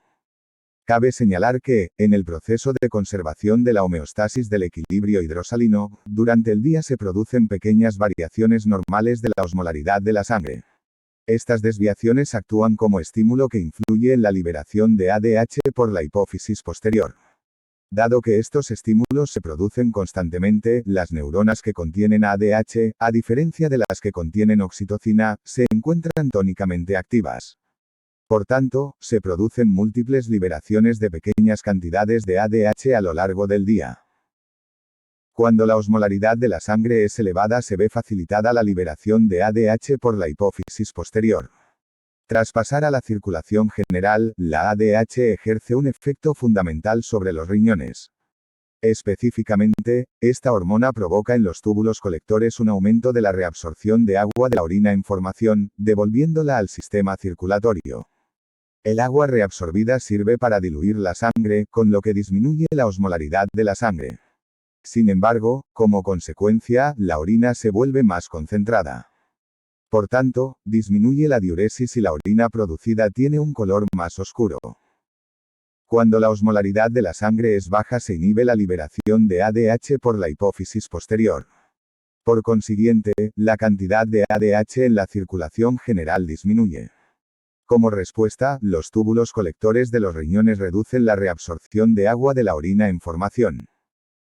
Cabe señalar que, en el proceso de conservación de la homeostasis del equilibrio hidrosalino, durante el día se producen pequeñas variaciones normales de la osmolaridad de la sangre. Estas desviaciones actúan como estímulo que influye en la liberación de ADH por la hipófisis posterior. Dado que estos estímulos se producen constantemente, las neuronas que contienen ADH, a diferencia de las que contienen oxitocina, se encuentran tónicamente activas. Por tanto, se producen múltiples liberaciones de pequeñas cantidades de ADH a lo largo del día. Cuando la osmolaridad de la sangre es elevada se ve facilitada la liberación de ADH por la hipófisis posterior. Tras pasar a la circulación general, la ADH ejerce un efecto fundamental sobre los riñones. Específicamente, esta hormona provoca en los túbulos colectores un aumento de la reabsorción de agua de la orina en formación, devolviéndola al sistema circulatorio. El agua reabsorbida sirve para diluir la sangre, con lo que disminuye la osmolaridad de la sangre. Sin embargo, como consecuencia, la orina se vuelve más concentrada. Por tanto, disminuye la diuresis y la orina producida tiene un color más oscuro. Cuando la osmolaridad de la sangre es baja se inhibe la liberación de ADH por la hipófisis posterior. Por consiguiente, la cantidad de ADH en la circulación general disminuye. Como respuesta, los túbulos colectores de los riñones reducen la reabsorción de agua de la orina en formación.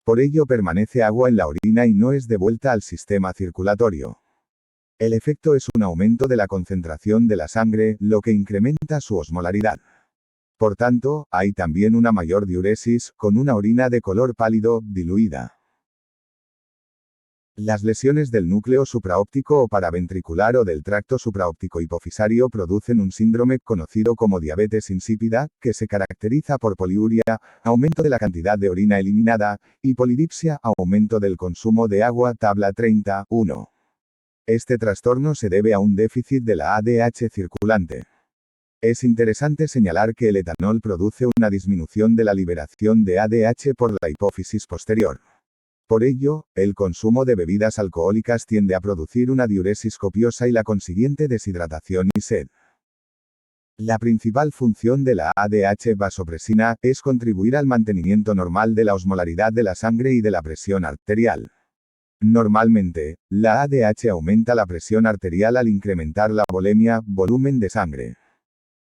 Por ello permanece agua en la orina y no es devuelta al sistema circulatorio. El efecto es un aumento de la concentración de la sangre, lo que incrementa su osmolaridad. Por tanto, hay también una mayor diuresis, con una orina de color pálido, diluida. Las lesiones del núcleo supraóptico o paraventricular o del tracto supraóptico hipofisario producen un síndrome conocido como diabetes insípida, que se caracteriza por poliuria, aumento de la cantidad de orina eliminada, y polidipsia, aumento del consumo de agua, tabla 30.1. Este trastorno se debe a un déficit de la ADH circulante. Es interesante señalar que el etanol produce una disminución de la liberación de ADH por la hipófisis posterior. Por ello, el consumo de bebidas alcohólicas tiende a producir una diuresis copiosa y la consiguiente deshidratación y sed. La principal función de la ADH vasopresina es contribuir al mantenimiento normal de la osmolaridad de la sangre y de la presión arterial. Normalmente, la ADH aumenta la presión arterial al incrementar la volemia, volumen de sangre.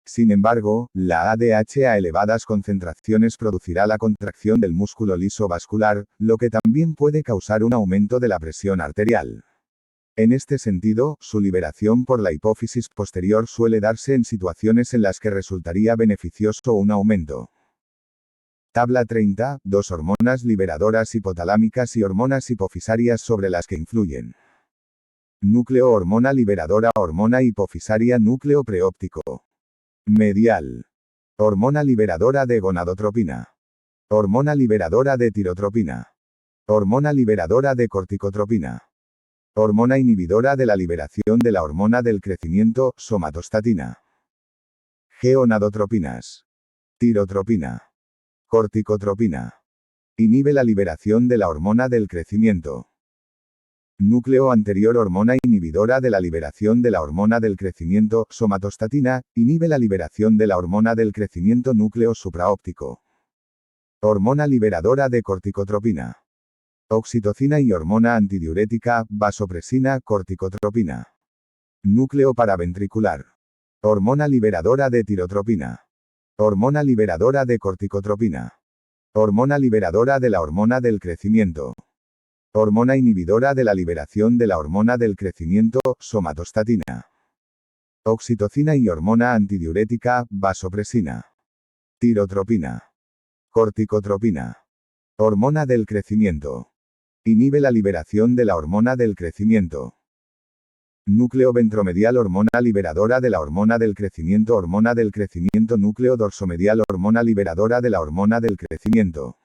Sin embargo, la ADH a elevadas concentraciones producirá la contracción del músculo liso vascular, lo que también puede causar un aumento de la presión arterial. En este sentido, su liberación por la hipófisis posterior suele darse en situaciones en las que resultaría beneficioso un aumento. Tabla 30, 2 hormonas liberadoras hipotalámicas y hormonas hipofisarias sobre las que influyen. Núcleo hormona liberadora hormona hipofisaria núcleo preóptico. Medial. Hormona liberadora de gonadotropina. Hormona liberadora de tirotropina. Hormona liberadora de corticotropina. Hormona inhibidora de la liberación de la hormona del crecimiento, somatostatina. Geonadotropinas. Tirotropina. Corticotropina. Inhibe la liberación de la hormona del crecimiento. Núcleo anterior hormona inhibidora de la liberación de la hormona del crecimiento, somatostatina, inhibe la liberación de la hormona del crecimiento núcleo supraóptico. Hormona liberadora de corticotropina. Oxitocina y hormona antidiurética, vasopresina, corticotropina. Núcleo paraventricular. Hormona liberadora de tirotropina. Hormona liberadora de corticotropina. Hormona liberadora de la hormona del crecimiento. Hormona inhibidora de la liberación de la hormona del crecimiento, somatostatina. Oxitocina y hormona antidiurética, vasopresina. Tirotropina. Corticotropina. Hormona del crecimiento. Inhibe la liberación de la hormona del crecimiento. Núcleo ventromedial hormona liberadora de la hormona del crecimiento núcleo dorsomedial hormona liberadora de la hormona del crecimiento.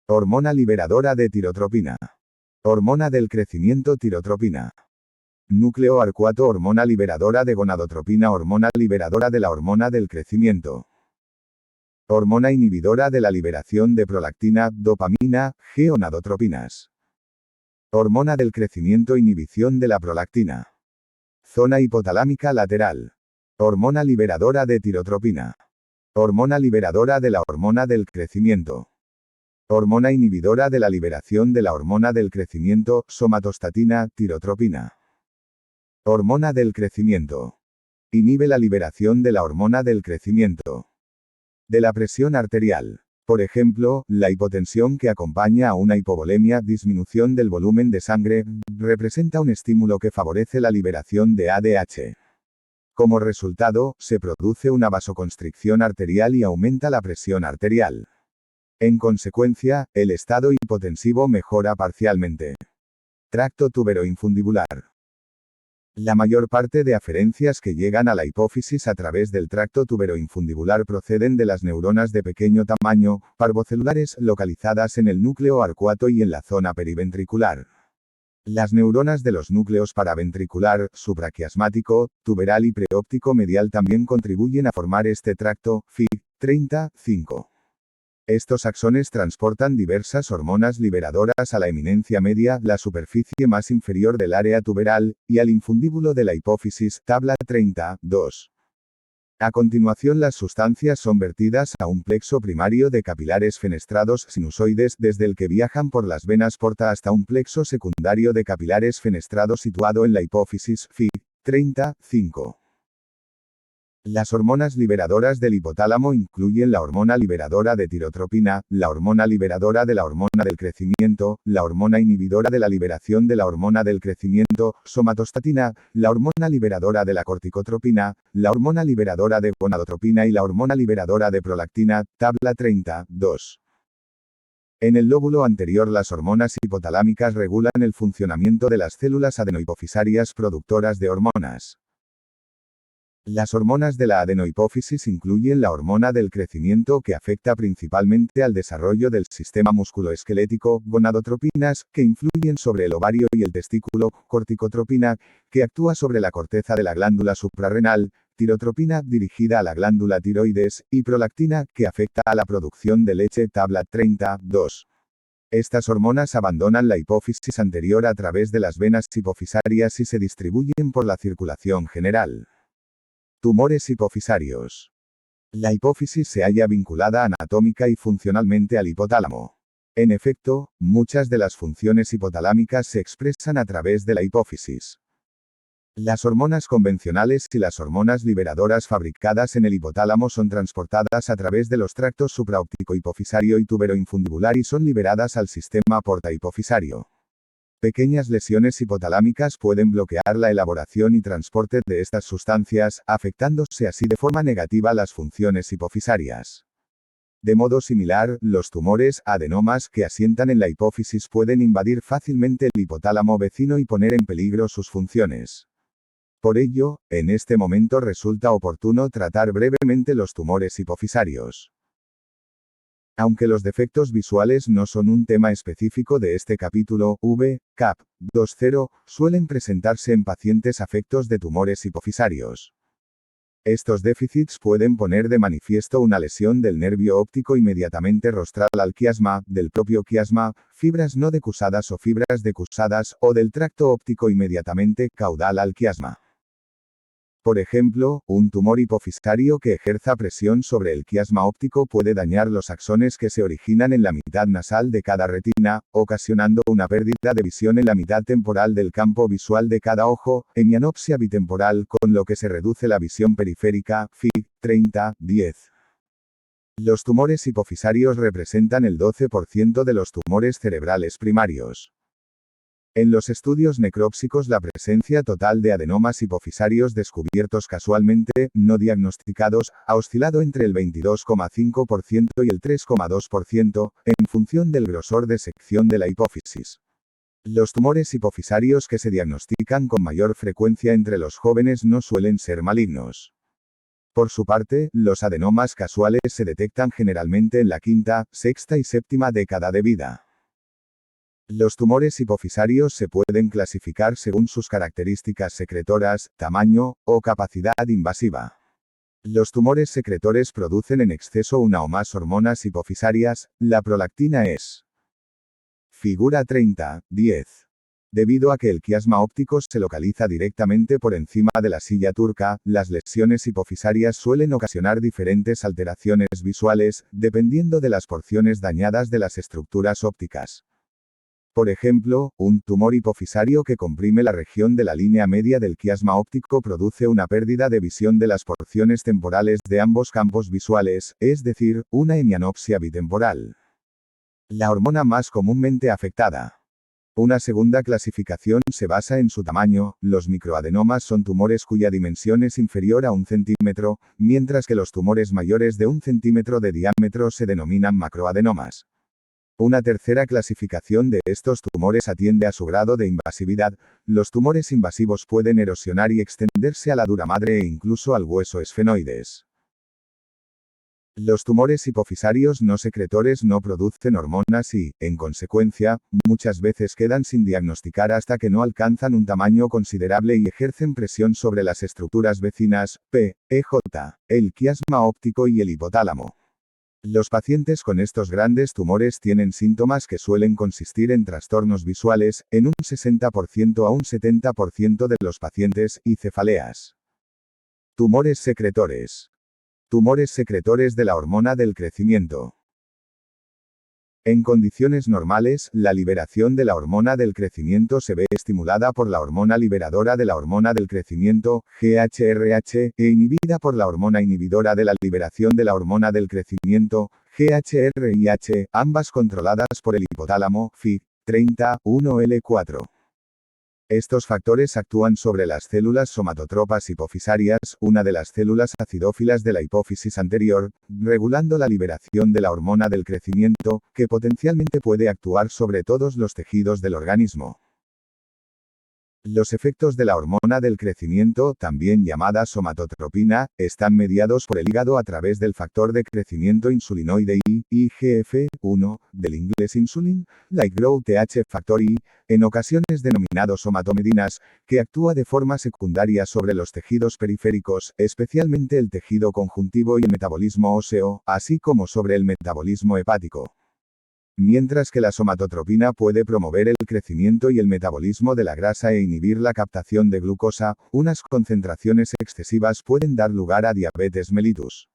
Hormona liberadora de tirotropina. Hormona del crecimiento tirotropina. Núcleo arcuato hormona liberadora de gonadotropina hormona liberadora de la hormona del crecimiento. Hormona inhibidora de la liberación de prolactina, dopamina, geonadotropinas. Hormona del crecimiento inhibición de la prolactina. Zona hipotalámica lateral. Hormona liberadora de tirotropina. Hormona liberadora de la hormona del crecimiento. Hormona inhibidora de la liberación de la hormona del crecimiento, somatostatina, tirotropina. Hormona del crecimiento. Inhibe la liberación de la hormona del crecimiento. De la presión arterial. Por ejemplo, la hipotensión que acompaña a una hipovolemia, disminución del volumen de sangre, representa un estímulo que favorece la liberación de ADH. Como resultado, se produce una vasoconstricción arterial y aumenta la presión arterial. En consecuencia, el estado hipotensivo mejora parcialmente. Tracto tuberoinfundibular. La mayor parte de aferencias que llegan a la hipófisis a través del tracto tuberoinfundibular proceden de las neuronas de pequeño tamaño, parvocelulares, localizadas en el núcleo arcuato y en la zona periventricular. Las neuronas de los núcleos paraventricular, supraquiasmático, tuberal y preóptico medial también contribuyen a formar este tracto, Fig. 35. Estos axones transportan diversas hormonas liberadoras a la eminencia media, la superficie más inferior del área tuberal, y al infundíbulo de la hipófisis, tabla 32. A continuación las sustancias son vertidas a un plexo primario de capilares fenestrados sinusoides desde el que viajan por las venas porta hasta un plexo secundario de capilares fenestrados situado en la hipófisis, Fig. 35. Las hormonas liberadoras del hipotálamo incluyen la hormona liberadora de tirotropina, la hormona liberadora de la hormona del crecimiento, la hormona inhibidora de la liberación de la hormona del crecimiento, somatostatina, la hormona liberadora de la corticotropina, la hormona liberadora de gonadotropina y la hormona liberadora de prolactina, tabla 32. En el lóbulo anterior las hormonas hipotalámicas regulan el funcionamiento de las células adenohipofisarias productoras de hormonas. Las hormonas de la adenohipófisis incluyen la hormona del crecimiento que afecta principalmente al desarrollo del sistema musculoesquelético, gonadotropinas, que influyen sobre el ovario y el testículo, corticotropina, que actúa sobre la corteza de la glándula suprarrenal, tirotropina, dirigida a la glándula tiroides, y prolactina, que afecta a la producción de leche, tabla 32. Estas hormonas abandonan la hipófisis anterior a través de las venas hipofisarias y se distribuyen por la circulación general. Tumores hipofisarios. La hipófisis se halla vinculada anatómica y funcionalmente al hipotálamo. En efecto, muchas de las funciones hipotalámicas se expresan a través de la hipófisis. Las hormonas convencionales y las hormonas liberadoras fabricadas en el hipotálamo son transportadas a través de los tractos supraóptico hipofisario y tuberoinfundibular y son liberadas al sistema porta hipofisario. Pequeñas lesiones hipotalámicas pueden bloquear la elaboración y transporte de estas sustancias, afectándose así de forma negativa las funciones hipofisarias. De modo similar, los tumores, adenomas que asientan en la hipófisis pueden invadir fácilmente el hipotálamo vecino y poner en peligro sus funciones. Por ello, en este momento resulta oportuno tratar brevemente los tumores hipofisarios. Aunque los defectos visuales no son un tema específico de este capítulo, Cap 2.0, suelen presentarse en pacientes afectos de tumores hipofisarios. Estos déficits pueden poner de manifiesto una lesión del nervio óptico inmediatamente rostral al quiasma, del propio quiasma, fibras no decusadas o fibras decusadas, o del tracto óptico inmediatamente caudal al quiasma. Por ejemplo, un tumor hipofisario que ejerza presión sobre el quiasma óptico puede dañar los axones que se originan en la mitad nasal de cada retina, ocasionando una pérdida de visión en la mitad temporal del campo visual de cada ojo, hemianopsia bitemporal, con lo que se reduce la visión periférica, Fig. 30-10. Los tumores hipofisarios representan el 12% de los tumores cerebrales primarios. En los estudios necrópsicos la presencia total de adenomas hipofisarios descubiertos casualmente, no diagnosticados, ha oscilado entre el 22,5% y el 3,2%, en función del grosor de sección de la hipófisis. Los tumores hipofisarios que se diagnostican con mayor frecuencia entre los jóvenes no suelen ser malignos. Por su parte, los adenomas casuales se detectan generalmente en la quinta, sexta y séptima década de vida. Los tumores hipofisarios se pueden clasificar según sus características secretoras, tamaño, o capacidad invasiva. Los tumores secretores producen en exceso una o más hormonas hipofisarias, la prolactina es. Figura 30-10. Debido a que el quiasma óptico se localiza directamente por encima de la silla turca, las lesiones hipofisarias suelen ocasionar diferentes alteraciones visuales, dependiendo de las porciones dañadas de las estructuras ópticas. Por ejemplo, un tumor hipofisario que comprime la región de la línea media del quiasma óptico produce una pérdida de visión de las porciones temporales de ambos campos visuales, es decir, una hemianopsia bitemporal. La hormona más comúnmente afectada. Una segunda clasificación se basa en su tamaño. Los microadenomas son tumores cuya dimensión es inferior a 1 centímetro, mientras que los tumores mayores de 1 centímetro de diámetro se denominan macroadenomas. Una tercera clasificación de estos tumores atiende a su grado de invasividad. Los tumores invasivos pueden erosionar y extenderse a la dura madre e incluso al hueso esfenoides. Los tumores hipofisarios no secretores no producen hormonas y, en consecuencia, muchas veces quedan sin diagnosticar hasta que no alcanzan un tamaño considerable y ejercen presión sobre las estructuras vecinas, P, EJ, el quiasma óptico y el hipotálamo. Los pacientes con estos grandes tumores tienen síntomas que suelen consistir en trastornos visuales, en un 60% a un 70% de los pacientes, y cefaleas. Tumores secretores. Tumores secretores de la hormona del crecimiento. En condiciones normales, la liberación de la hormona del crecimiento se ve estimulada por la hormona liberadora de la hormona del crecimiento, GHRH, e inhibida por la hormona inhibidora de la liberación de la hormona del crecimiento, GHRIH, ambas controladas por el hipotálamo, Fi30-1L4. Estos factores actúan sobre las células somatotropas hipofisarias, una de las células acidófilas de la hipófisis anterior, regulando la liberación de la hormona del crecimiento, que potencialmente puede actuar sobre todos los tejidos del organismo. Los efectos de la hormona del crecimiento, también llamada somatotropina, están mediados por el hígado a través del factor de crecimiento insulinoide I, IGF-1, del inglés insulin, like growth TH factor I, en ocasiones denominado somatomedinas, que actúa de forma secundaria sobre los tejidos periféricos, especialmente el tejido conjuntivo y el metabolismo óseo, así como sobre el metabolismo hepático. Mientras que la somatotropina puede promover el crecimiento y el metabolismo de la grasa e inhibir la captación de glucosa, unas concentraciones excesivas pueden dar lugar a diabetes mellitus.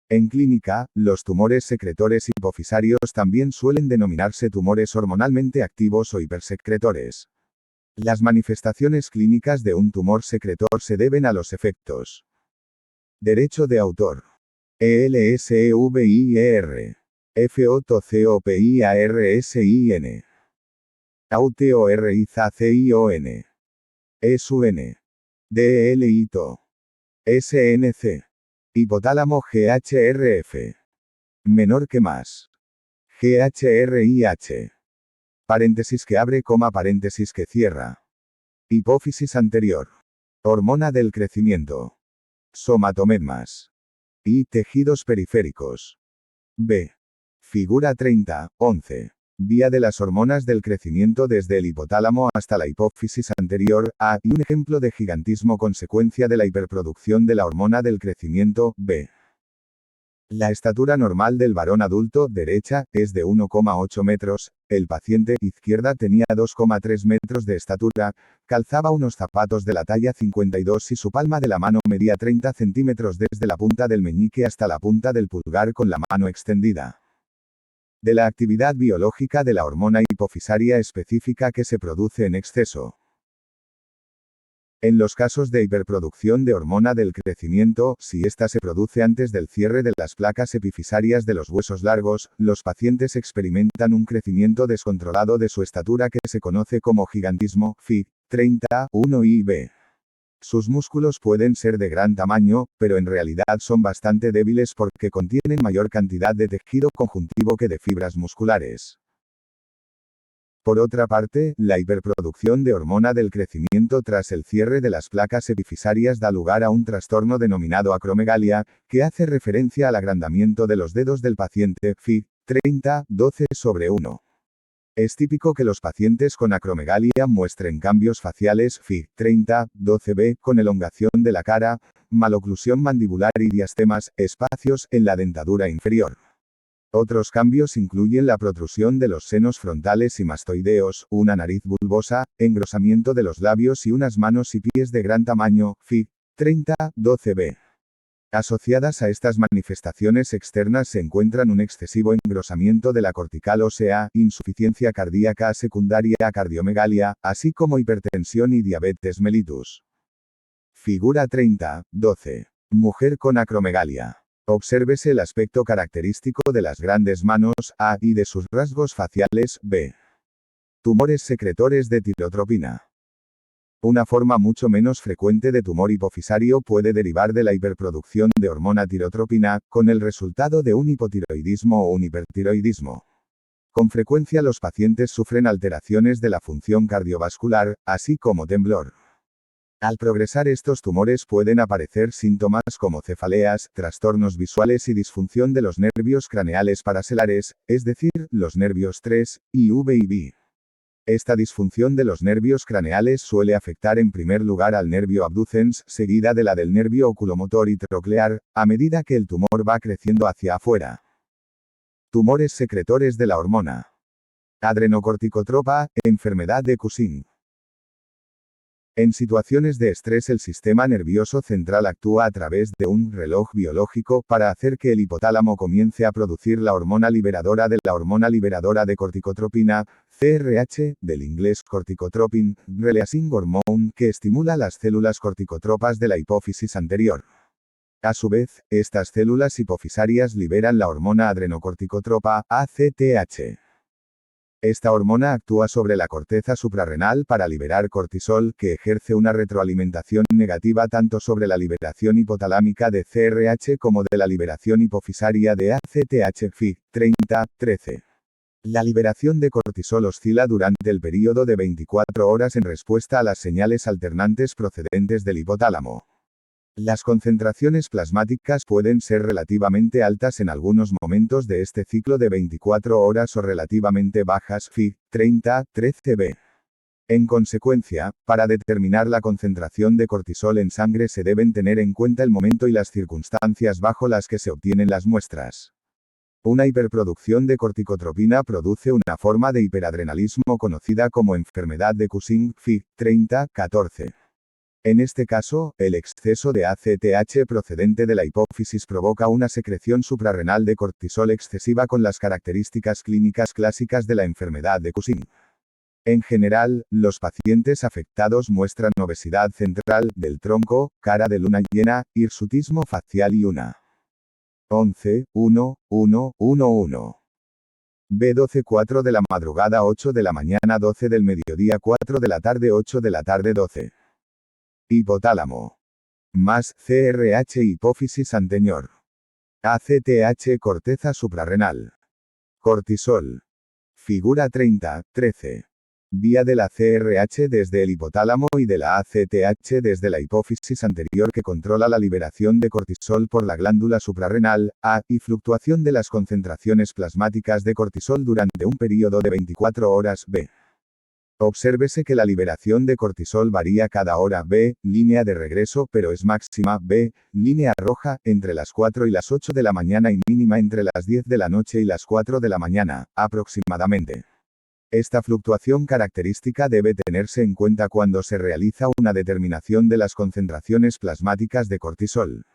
En clínica, los tumores secretores hipofisarios también suelen denominarse tumores hormonalmente activos o hipersecretores. Las manifestaciones clínicas de un tumor secretor se deben a los efectos. Derecho de autor. ELSEVIER. FOTCOPIARSIN. AUTORIZACION. ESUN. DELITO. SNC. Hipotálamo GHRF. Menor que más. GHRIH. Paréntesis que abre, coma, paréntesis que cierra. Hipófisis anterior. Hormona del crecimiento. Somatomedmas. Y tejidos periféricos. B. Figura 30, 11. Vía de las hormonas del crecimiento desde el hipotálamo hasta la hipófisis anterior, A, y un ejemplo de gigantismo consecuencia de la hiperproducción de la hormona del crecimiento, B. La estatura normal del varón adulto, derecha, es de 1,8 metros, el paciente, izquierda, tenía 2,3 metros de estatura, calzaba unos zapatos de la talla 52 y su palma de la mano medía 30 centímetros desde la punta del meñique hasta la punta del pulgar con la mano extendida. De la actividad biológica de la hormona hipofisaria específica que se produce en exceso. En los casos de hiperproducción de hormona del crecimiento, si ésta se produce antes del cierre de las placas epifisarias de los huesos largos, los pacientes experimentan un crecimiento descontrolado de su estatura que se conoce como gigantismo, Fi30-1IB. Sus músculos pueden ser de gran tamaño, pero en realidad son bastante débiles porque contienen mayor cantidad de tejido conjuntivo que de fibras musculares. Por otra parte, la hiperproducción de hormona del crecimiento tras el cierre de las placas epifisarias da lugar a un trastorno denominado acromegalia, que hace referencia al agrandamiento de los dedos del paciente, Fi30-12/1. Es típico que los pacientes con acromegalia muestren cambios faciales, Fi30-12b, con elongación de la cara, maloclusión mandibular y diastemas, espacios, en la dentadura inferior. Otros cambios incluyen la protrusión de los senos frontales y mastoideos, una nariz bulbosa, engrosamiento de los labios y unas manos y pies de gran tamaño, Fi30-12b. Asociadas a estas manifestaciones externas se encuentran un excesivo engrosamiento de la cortical ósea, insuficiencia cardíaca secundaria a cardiomegalia, así como hipertensión y diabetes mellitus. Figura 30-12. Mujer con acromegalia. Obsérvese el aspecto característico de las grandes manos, A, y de sus rasgos faciales, B. Tumores secretores de tirotropina. Una forma mucho menos frecuente de tumor hipofisario puede derivar de la hiperproducción de hormona tirotropina, con el resultado de un hipotiroidismo o un hipertiroidismo. Con frecuencia los pacientes sufren alteraciones de la función cardiovascular, así como temblor. Al progresar estos tumores pueden aparecer síntomas como cefaleas, trastornos visuales y disfunción de los nervios craneales paraselares, es decir, los nervios 3, IV y B. Esta disfunción de los nervios craneales suele afectar en primer lugar al nervio abducens, seguida de la del nervio oculomotor y troclear, a medida que el tumor va creciendo hacia afuera. Tumores secretores de la hormona adrenocorticotropa, enfermedad de Cushing. En situaciones de estrés el sistema nervioso central actúa a través de un reloj biológico para hacer que el hipotálamo comience a producir la hormona liberadora de corticotropina, CRH, del inglés corticotropin, releasing hormone, que estimula las células corticotropas de la hipófisis anterior. A su vez, estas células hipofisarias liberan la hormona adrenocorticotropa, ACTH. Esta hormona actúa sobre la corteza suprarrenal para liberar cortisol, que ejerce una retroalimentación negativa tanto sobre la liberación hipotalámica de CRH como de la liberación hipofisaria de ACTH, Fig. 30-13. La liberación de cortisol oscila durante el período de 24 horas en respuesta a las señales alternantes procedentes del hipotálamo. Las concentraciones plasmáticas pueden ser relativamente altas en algunos momentos de este ciclo de 24 horas o relativamente bajas, Fig. 30-13b. En consecuencia, para determinar la concentración de cortisol en sangre se deben tener en cuenta el momento y las circunstancias bajo las que se obtienen las muestras. Una hiperproducción de corticotropina produce una forma de hiperadrenalismo conocida como enfermedad de Cushing, Fig. 30-14. En este caso, el exceso de ACTH procedente de la hipófisis provoca una secreción suprarrenal de cortisol excesiva con las características clínicas clásicas de la enfermedad de Cushing. En general, los pacientes afectados muestran obesidad central, del tronco, cara de luna llena, hirsutismo facial y una 11-1-1-1-1. B12 4 de la madrugada 8 de la mañana 12 del mediodía 4 de la tarde 8 de la tarde 12. Hipotálamo. Más CRH hipófisis anterior. ACTH corteza suprarrenal. Cortisol. Figura 30-13. Vía de la CRH desde el hipotálamo y de la ACTH desde la hipófisis anterior que controla la liberación de cortisol por la glándula suprarrenal, A, y fluctuación de las concentraciones plasmáticas de cortisol durante un periodo de 24 horas, B. Obsérvese que la liberación de cortisol varía cada hora, B, línea de regreso, pero es máxima, B, línea roja, entre las 4 y las 8 de la mañana y mínima entre las 10 de la noche y las 4 de la mañana, aproximadamente. Esta fluctuación característica debe tenerse en cuenta cuando se realiza una determinación de las concentraciones plasmáticas de cortisol.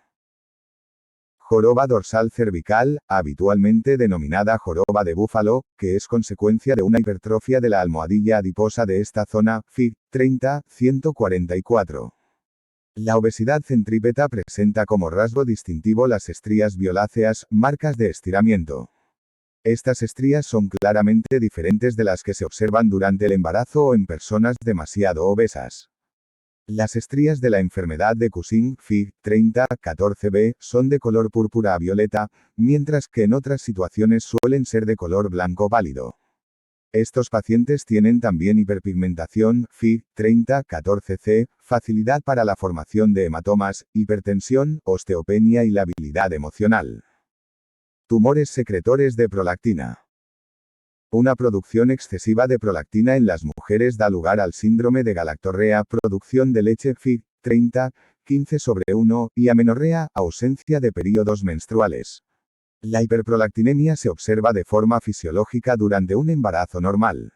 Joroba dorsal cervical, habitualmente denominada joroba de búfalo, que es consecuencia de una hipertrofia de la almohadilla adiposa de esta zona, Fig. 30-144. La obesidad centrípeta presenta como rasgo distintivo las estrías violáceas, marcas de estiramiento. Estas estrías son claramente diferentes de las que se observan durante el embarazo o en personas demasiado obesas. Las estrías de la enfermedad de Cushing, Fig. 30-14b, son de color púrpura a violeta, mientras que en otras situaciones suelen ser de color blanco pálido. Estos pacientes tienen también hiperpigmentación, Fig. 30-14c, facilidad para la formación de hematomas, hipertensión, osteopenia y labilidad emocional. Tumores secretores de prolactina. Una producción excesiva de prolactina en las mujeres da lugar al síndrome de galactorrea, producción de leche, Fig. 30-15/1, y amenorrea, ausencia de períodos menstruales. La hiperprolactinemia se observa de forma fisiológica durante un embarazo normal.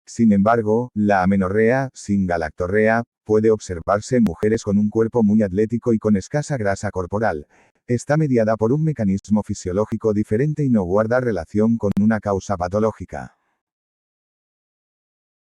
Sin embargo, la amenorrea, sin galactorrea, puede observarse en mujeres con un cuerpo muy atlético y con escasa grasa corporal. Está mediada por un mecanismo fisiológico diferente y no guarda relación con una causa patológica.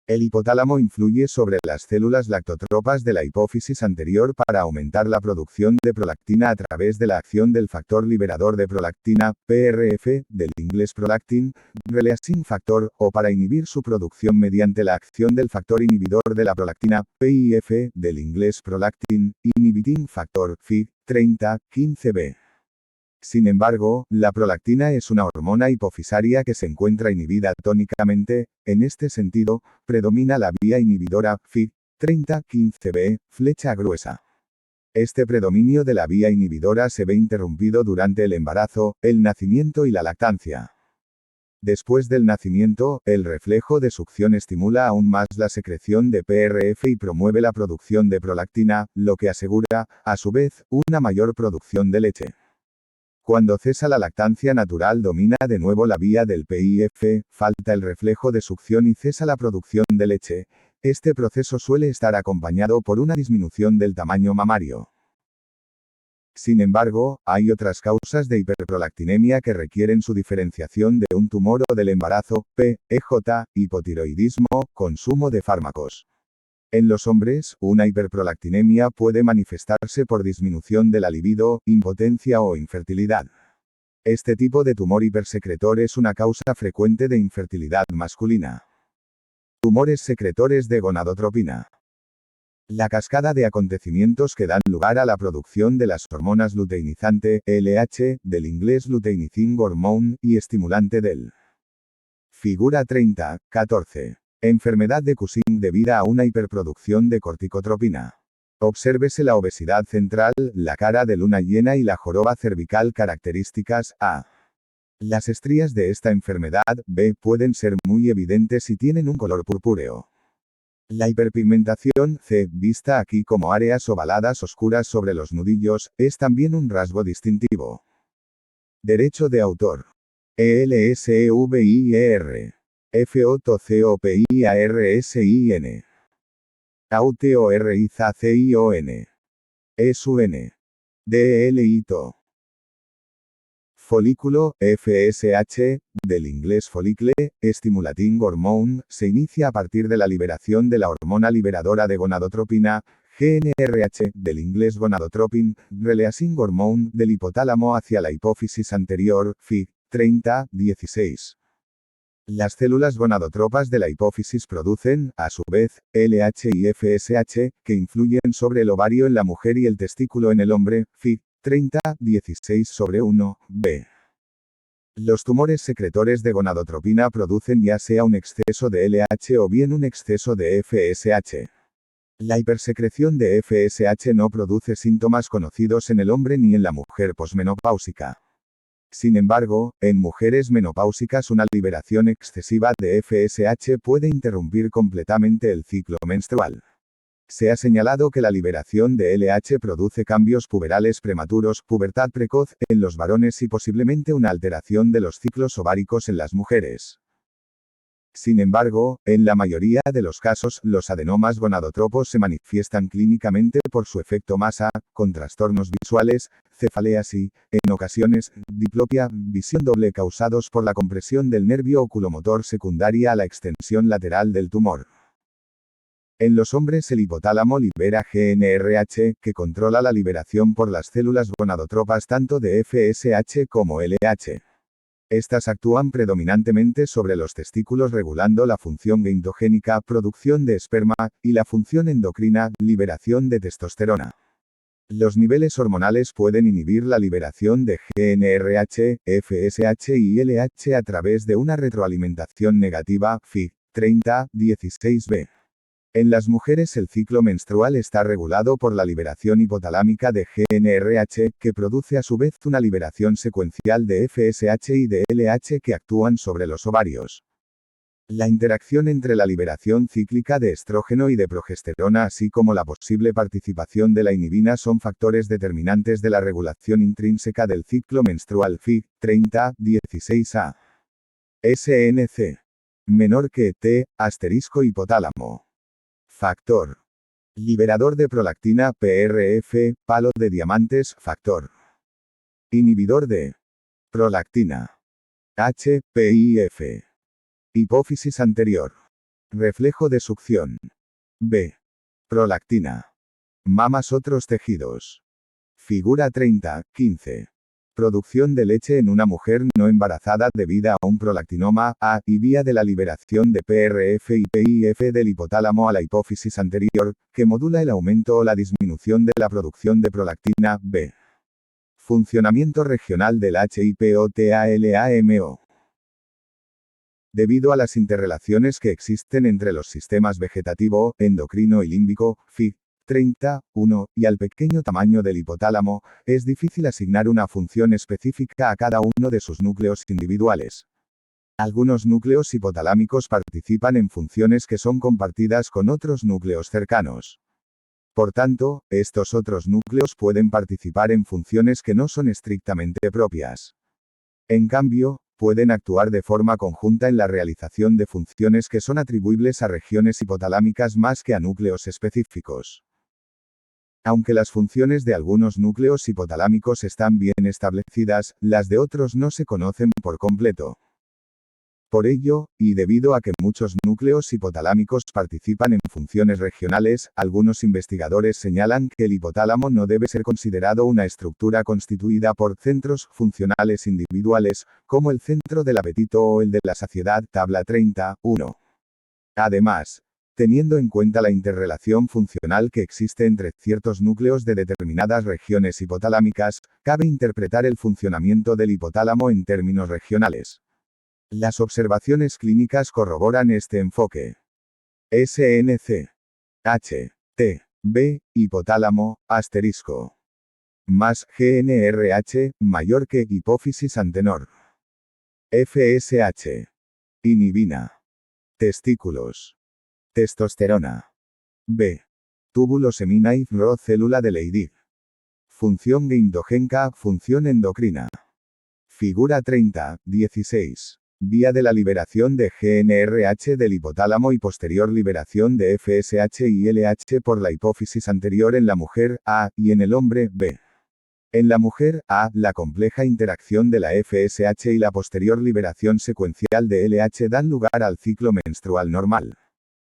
El hipotálamo influye sobre las células lactotropas de la hipófisis anterior para aumentar la producción de prolactina a través de la acción del factor liberador de prolactina, PRF, del inglés prolactin, releasing factor, o para inhibir su producción mediante la acción del factor inhibidor de la prolactina, PIF, del inglés prolactin, inhibiting factor, Fig. 30-15b. Sin embargo, la prolactina es una hormona hipofisaria que se encuentra inhibida tónicamente, en este sentido, predomina la vía inhibidora, Fig. 30-15b, flecha gruesa. Este predominio de la vía inhibidora se ve interrumpido durante el embarazo, el nacimiento y la lactancia. Después del nacimiento, el reflejo de succión estimula aún más la secreción de PRF y promueve la producción de prolactina, lo que asegura, a su vez, una mayor producción de leche. Cuando cesa la lactancia natural domina de nuevo la vía del PIF, falta el reflejo de succión y cesa la producción de leche. Este proceso suele estar acompañado por una disminución del tamaño mamario. Sin embargo, hay otras causas de hiperprolactinemia que requieren su diferenciación de un tumor o del embarazo, PEJ, hipotiroidismo, consumo de fármacos. En los hombres, una hiperprolactinemia puede manifestarse por disminución de la libido, impotencia o infertilidad. Este tipo de tumor hipersecretor es una causa frecuente de infertilidad masculina. Tumores secretores de gonadotropina. La cascada de acontecimientos que dan lugar a la producción de las hormonas luteinizante, LH, del inglés luteinizing hormone, y estimulante del. Figura 30, 14. Enfermedad de Cushing debida a una hiperproducción de corticotropina. Obsérvese la obesidad central, la cara de luna llena y la joroba cervical características, A. Las estrías de esta enfermedad, B, pueden ser muy evidentes y tienen un color purpúreo. La hiperpigmentación, C, vista aquí como áreas ovaladas oscuras sobre los nudillos, es también un rasgo distintivo. Derecho de autor. ELSEVIER. FOTCOPIARSIN. AUTORIZACION. ESUN. DELITO. Folículo, FSH, del inglés follicle, stimulating hormone, se inicia a partir de la liberación de la hormona liberadora de gonadotropina, GnRH, del inglés gonadotropin, releasing hormone, del hipotálamo hacia la hipófisis anterior, Fig. 30, 16. Las células gonadotropas de la hipófisis producen, a su vez, LH y FSH, que influyen sobre el ovario en la mujer y el testículo en el hombre, Fig. 30, 16/1, b. Los tumores secretores de gonadotropina producen ya sea un exceso de LH o bien un exceso de FSH. La hipersecreción de FSH no produce síntomas conocidos en el hombre ni en la mujer posmenopáusica. Sin embargo, en mujeres menopáusicas una liberación excesiva de FSH puede interrumpir completamente el ciclo menstrual. Se ha señalado que la liberación de LH produce cambios puberales prematuros, pubertad precoz, en los varones y posiblemente una alteración de los ciclos ováricos en las mujeres. Sin embargo, en la mayoría de los casos, los adenomas gonadotropos se manifiestan clínicamente por su efecto masa, con trastornos visuales, cefaleas y, en ocasiones, diplopia, visión doble causados por la compresión del nervio oculomotor secundaria a la extensión lateral del tumor. En los hombres el hipotálamo libera GnRH, que controla la liberación por las células gonadotropas tanto de FSH como LH. Estas actúan predominantemente sobre los testículos regulando la función gametogénica, producción de esperma, y la función endocrina, liberación de testosterona. Los niveles hormonales pueden inhibir la liberación de GnRH, FSH y LH a través de una retroalimentación negativa, Fig. 30, 16b. En las mujeres el ciclo menstrual está regulado por la liberación hipotalámica de GnRH, que produce a su vez una liberación secuencial de FSH y de LH que actúan sobre los ovarios. La interacción entre la liberación cíclica de estrógeno y de progesterona así como la posible participación de la inhibina son factores determinantes de la regulación intrínseca del ciclo menstrual Fig. 30, 16a. SNC. Menor que T, hipotálamo. Factor. Liberador de prolactina PRF, palo de diamantes, factor. Inhibidor de prolactina. HPIF. Hipófisis anterior. Reflejo de succión. B. Prolactina. Mamas otros tejidos. Figura 30, 15. Producción de leche en una mujer no embarazada debida a un prolactinoma, A, y vía de la liberación de PRF y PIF del hipotálamo a la hipófisis anterior, que modula el aumento o la disminución de la producción de prolactina, B. Funcionamiento regional del HIPOTALAMO. Debido a las interrelaciones que existen entre los sistemas vegetativo, endocrino y límbico, Fig. 30.1, y al pequeño tamaño del hipotálamo, es difícil asignar una función específica a cada uno de sus núcleos individuales. Algunos núcleos hipotalámicos participan en funciones que son compartidas con otros núcleos cercanos. Por tanto, estos otros núcleos pueden participar en funciones que no son estrictamente propias. En cambio, pueden actuar de forma conjunta en la realización de funciones que son atribuibles a regiones hipotalámicas más que a núcleos específicos. Aunque las funciones de algunos núcleos hipotalámicos están bien establecidas, las de otros no se conocen por completo. Por ello, y debido a que muchos núcleos hipotalámicos participan en funciones regionales, algunos investigadores señalan que el hipotálamo no debe ser considerado una estructura constituida por centros funcionales individuales, como el centro del apetito o el de la saciedad, tabla 30.1. Además, teniendo en cuenta la interrelación funcional que existe entre ciertos núcleos de determinadas regiones hipotalámicas, cabe interpretar el funcionamiento del hipotálamo en términos regionales. Las observaciones clínicas corroboran este enfoque. SNC. H. T. B. Hipotálamo, asterisco. Más GNRH, mayor que hipófisis antenor. FSH. Inhibina. Testículos. Testosterona. B. Túbulo seminal Ro célula de Leydig. Función endogenca, función endocrina. Figura 30, 16. Vía de la liberación de GNRH del hipotálamo y posterior liberación de FSH y LH por la hipófisis anterior en la mujer, A, y en el hombre, B. En la mujer, A, la compleja interacción de la FSH y la posterior liberación secuencial de LH dan lugar al ciclo menstrual normal.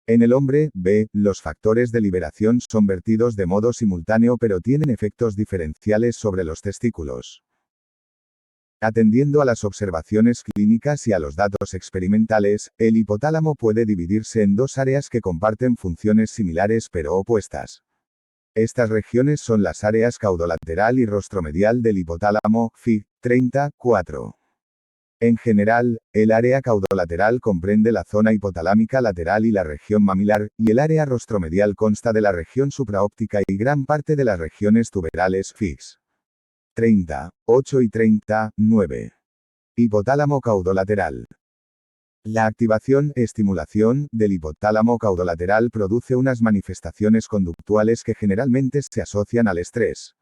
En el hombre, B, los factores de liberación son vertidos de modo simultáneo pero tienen efectos diferenciales sobre los testículos. Atendiendo a las observaciones clínicas y a los datos experimentales, el hipotálamo puede dividirse en dos áreas que comparten funciones similares pero opuestas. Estas regiones son las áreas caudolateral y rostromedial del hipotálamo, Fig. 30.4. En general, el área caudolateral comprende la zona hipotalámica lateral y la región mamilar, y el área rostromedial consta de la región supraóptica y gran parte de las regiones tuberales, Figs. 30.8 y 30.9. Hipotálamo caudolateral. La activación, estimulación, del hipotálamo caudolateral produce unas manifestaciones conductuales que generalmente se asocian al estrés.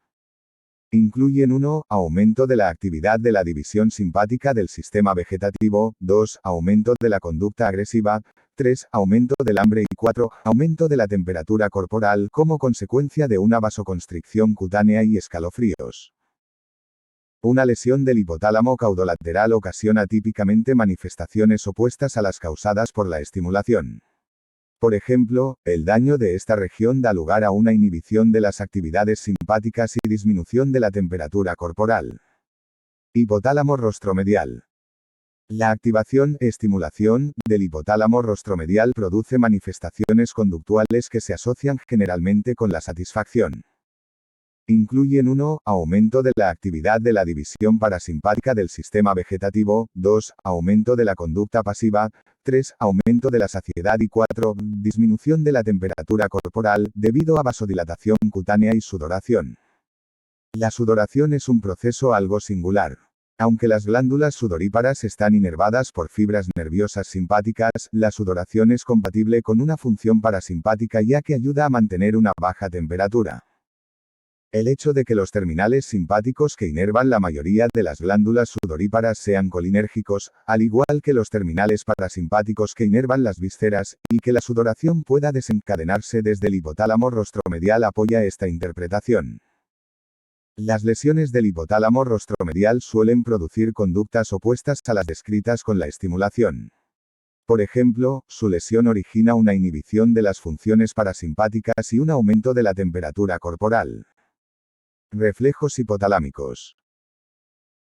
Incluyen 1. Aumento de la actividad de la división simpática del sistema vegetativo, 2. Aumento de la conducta agresiva, 3. Aumento del hambre y 4. Aumento de la temperatura corporal como consecuencia de una vasoconstricción cutánea y escalofríos. Una lesión del hipotálamo caudolateral ocasiona típicamente manifestaciones opuestas a las causadas por la estimulación. Por ejemplo, el daño de esta región da lugar a una inhibición de las actividades simpáticas y disminución de la temperatura corporal. Hipotálamo rostromedial. La activación, estimulación, del hipotálamo rostromedial produce manifestaciones conductuales que se asocian generalmente con la satisfacción. Incluyen 1. Aumento de la actividad de la división parasimpática del sistema vegetativo, 2. Aumento de la conducta pasiva, 3. Aumento de la saciedad y 4. Disminución de la temperatura corporal, debido a vasodilatación cutánea y sudoración. La sudoración es un proceso algo singular. Aunque las glándulas sudoríparas están inervadas por fibras nerviosas simpáticas, la sudoración es compatible con una función parasimpática ya que ayuda a mantener una baja temperatura. El hecho de que los terminales simpáticos que inervan la mayoría de las glándulas sudoríparas sean colinérgicos, al igual que los terminales parasimpáticos que inervan las vísceras, y que la sudoración pueda desencadenarse desde el hipotálamo rostromedial apoya esta interpretación. Las lesiones del hipotálamo rostromedial suelen producir conductas opuestas a las descritas con la estimulación. Por ejemplo, su lesión origina una inhibición de las funciones parasimpáticas y un aumento de la temperatura corporal. Reflejos hipotalámicos.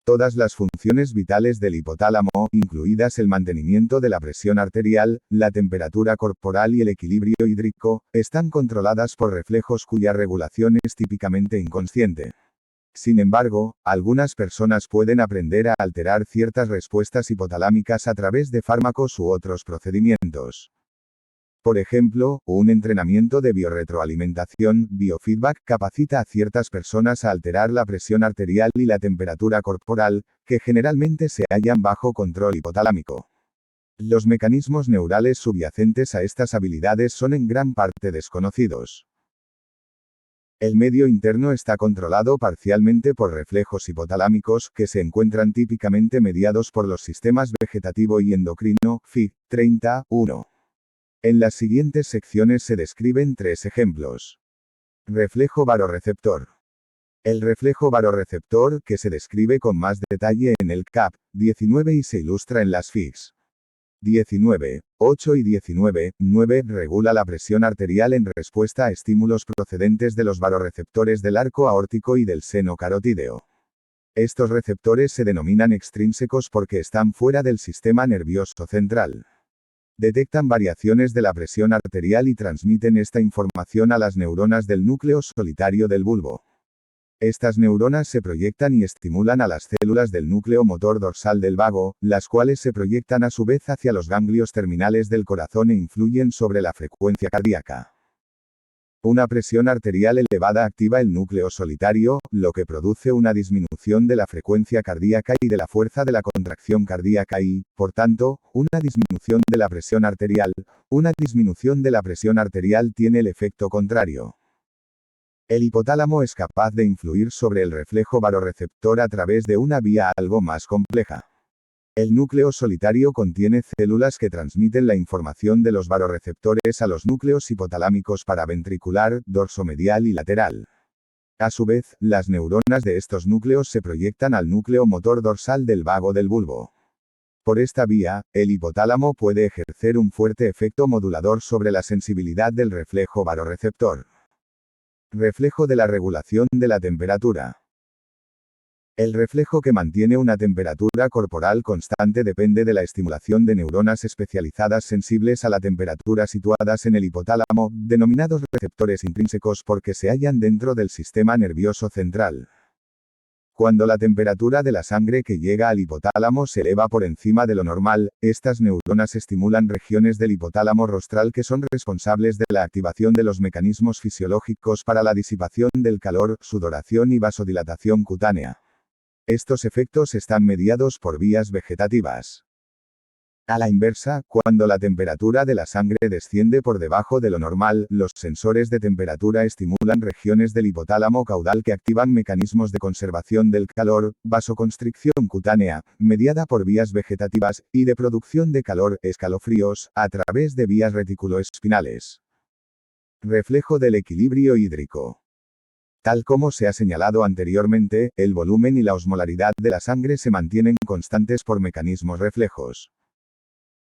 Todas las funciones vitales del hipotálamo, incluidas el mantenimiento de la presión arterial, la temperatura corporal y el equilibrio hídrico, están controladas por reflejos cuya regulación es típicamente inconsciente. Sin embargo, algunas personas pueden aprender a alterar ciertas respuestas hipotalámicas a través de fármacos u otros procedimientos. Por ejemplo, un entrenamiento de biorretroalimentación, biofeedback, capacita a ciertas personas a alterar la presión arterial y la temperatura corporal, que generalmente se hallan bajo control hipotalámico. Los mecanismos neurales subyacentes a estas habilidades son en gran parte desconocidos. El medio interno está controlado parcialmente por reflejos hipotalámicos, que se encuentran típicamente mediados por los sistemas vegetativo y endocrino, Fig. 30.1. En las siguientes secciones se describen 3 ejemplos. Reflejo varoreceptor. El reflejo varoreceptor, que se describe con más detalle en el CAP 19 y se ilustra en las Figs. 19.8 y 19.9, regula la presión arterial en respuesta a estímulos procedentes de los varoreceptores del arco aórtico y del seno carotídeo. Estos receptores se denominan extrínsecos porque están fuera del sistema nervioso central. Detectan variaciones de la presión arterial y transmiten esta información a las neuronas del núcleo solitario del bulbo. Estas neuronas se proyectan y estimulan a las células del núcleo motor dorsal del vago, las cuales se proyectan a su vez hacia los ganglios terminales del corazón e influyen sobre la frecuencia cardíaca. Una presión arterial elevada activa el núcleo solitario, lo que produce una disminución de la frecuencia cardíaca y de la fuerza de la contracción cardíaca y, por tanto, una disminución de la presión arterial. Una disminución de la presión arterial tiene el efecto contrario. El hipotálamo es capaz de influir sobre el reflejo varoreceptor a través de una vía algo más compleja. El núcleo solitario contiene células que transmiten la información de los varoreceptores a los núcleos hipotalámicos paraventricular, dorsomedial y lateral. A su vez, las neuronas de estos núcleos se proyectan al núcleo motor dorsal del vago del bulbo. Por esta vía, el hipotálamo puede ejercer un fuerte efecto modulador sobre la sensibilidad del reflejo varoreceptor. Reflejo de la regulación de la temperatura. El reflejo que mantiene una temperatura corporal constante depende de la estimulación de neuronas especializadas sensibles a la temperatura situadas en el hipotálamo, denominados receptores intrínsecos porque se hallan dentro del sistema nervioso central. Cuando la temperatura de la sangre que llega al hipotálamo se eleva por encima de lo normal, estas neuronas estimulan regiones del hipotálamo rostral que son responsables de la activación de los mecanismos fisiológicos para la disipación del calor, sudoración y vasodilatación cutánea. Estos efectos están mediados por vías vegetativas. A la inversa, cuando la temperatura de la sangre desciende por debajo de lo normal, los sensores de temperatura estimulan regiones del hipotálamo caudal que activan mecanismos de conservación del calor, vasoconstricción cutánea, mediada por vías vegetativas, y de producción de calor, escalofríos, a través de vías reticuloespinales. Reflejo del equilibrio hídrico. Tal como se ha señalado anteriormente, el volumen y la osmolaridad de la sangre se mantienen constantes por mecanismos reflejos.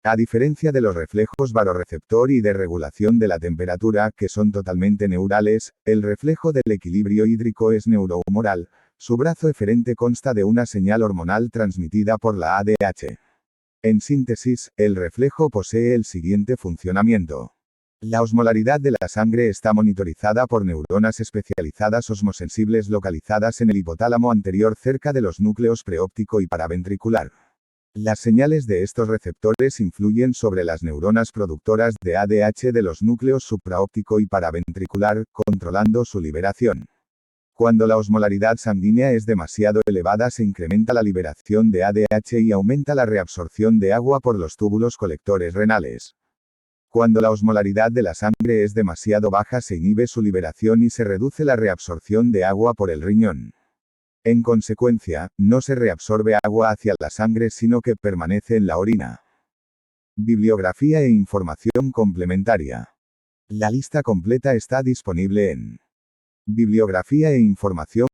A diferencia de los reflejos varoreceptor y de regulación de la temperatura, que son totalmente neurales, el reflejo del equilibrio hídrico es neurohumoral. Su brazo eferente consta de una señal hormonal transmitida por la ADH. En síntesis, el reflejo posee el siguiente funcionamiento. La osmolaridad de la sangre está monitorizada por neuronas especializadas osmosensibles localizadas en el hipotálamo anterior cerca de los núcleos preóptico y paraventricular. Las señales de estos receptores influyen sobre las neuronas productoras de ADH de los núcleos supraóptico y paraventricular, controlando su liberación. Cuando la osmolaridad sanguínea es demasiado elevada se incrementa la liberación de ADH y aumenta la reabsorción de agua por los túbulos colectores renales. Cuando la osmolaridad de la sangre es demasiado baja se inhibe su liberación y se reduce la reabsorción de agua por el riñón. En consecuencia, no se reabsorbe agua hacia la sangre sino que permanece en la orina. Bibliografía e información complementaria. La lista completa está disponible en Bibliografía e información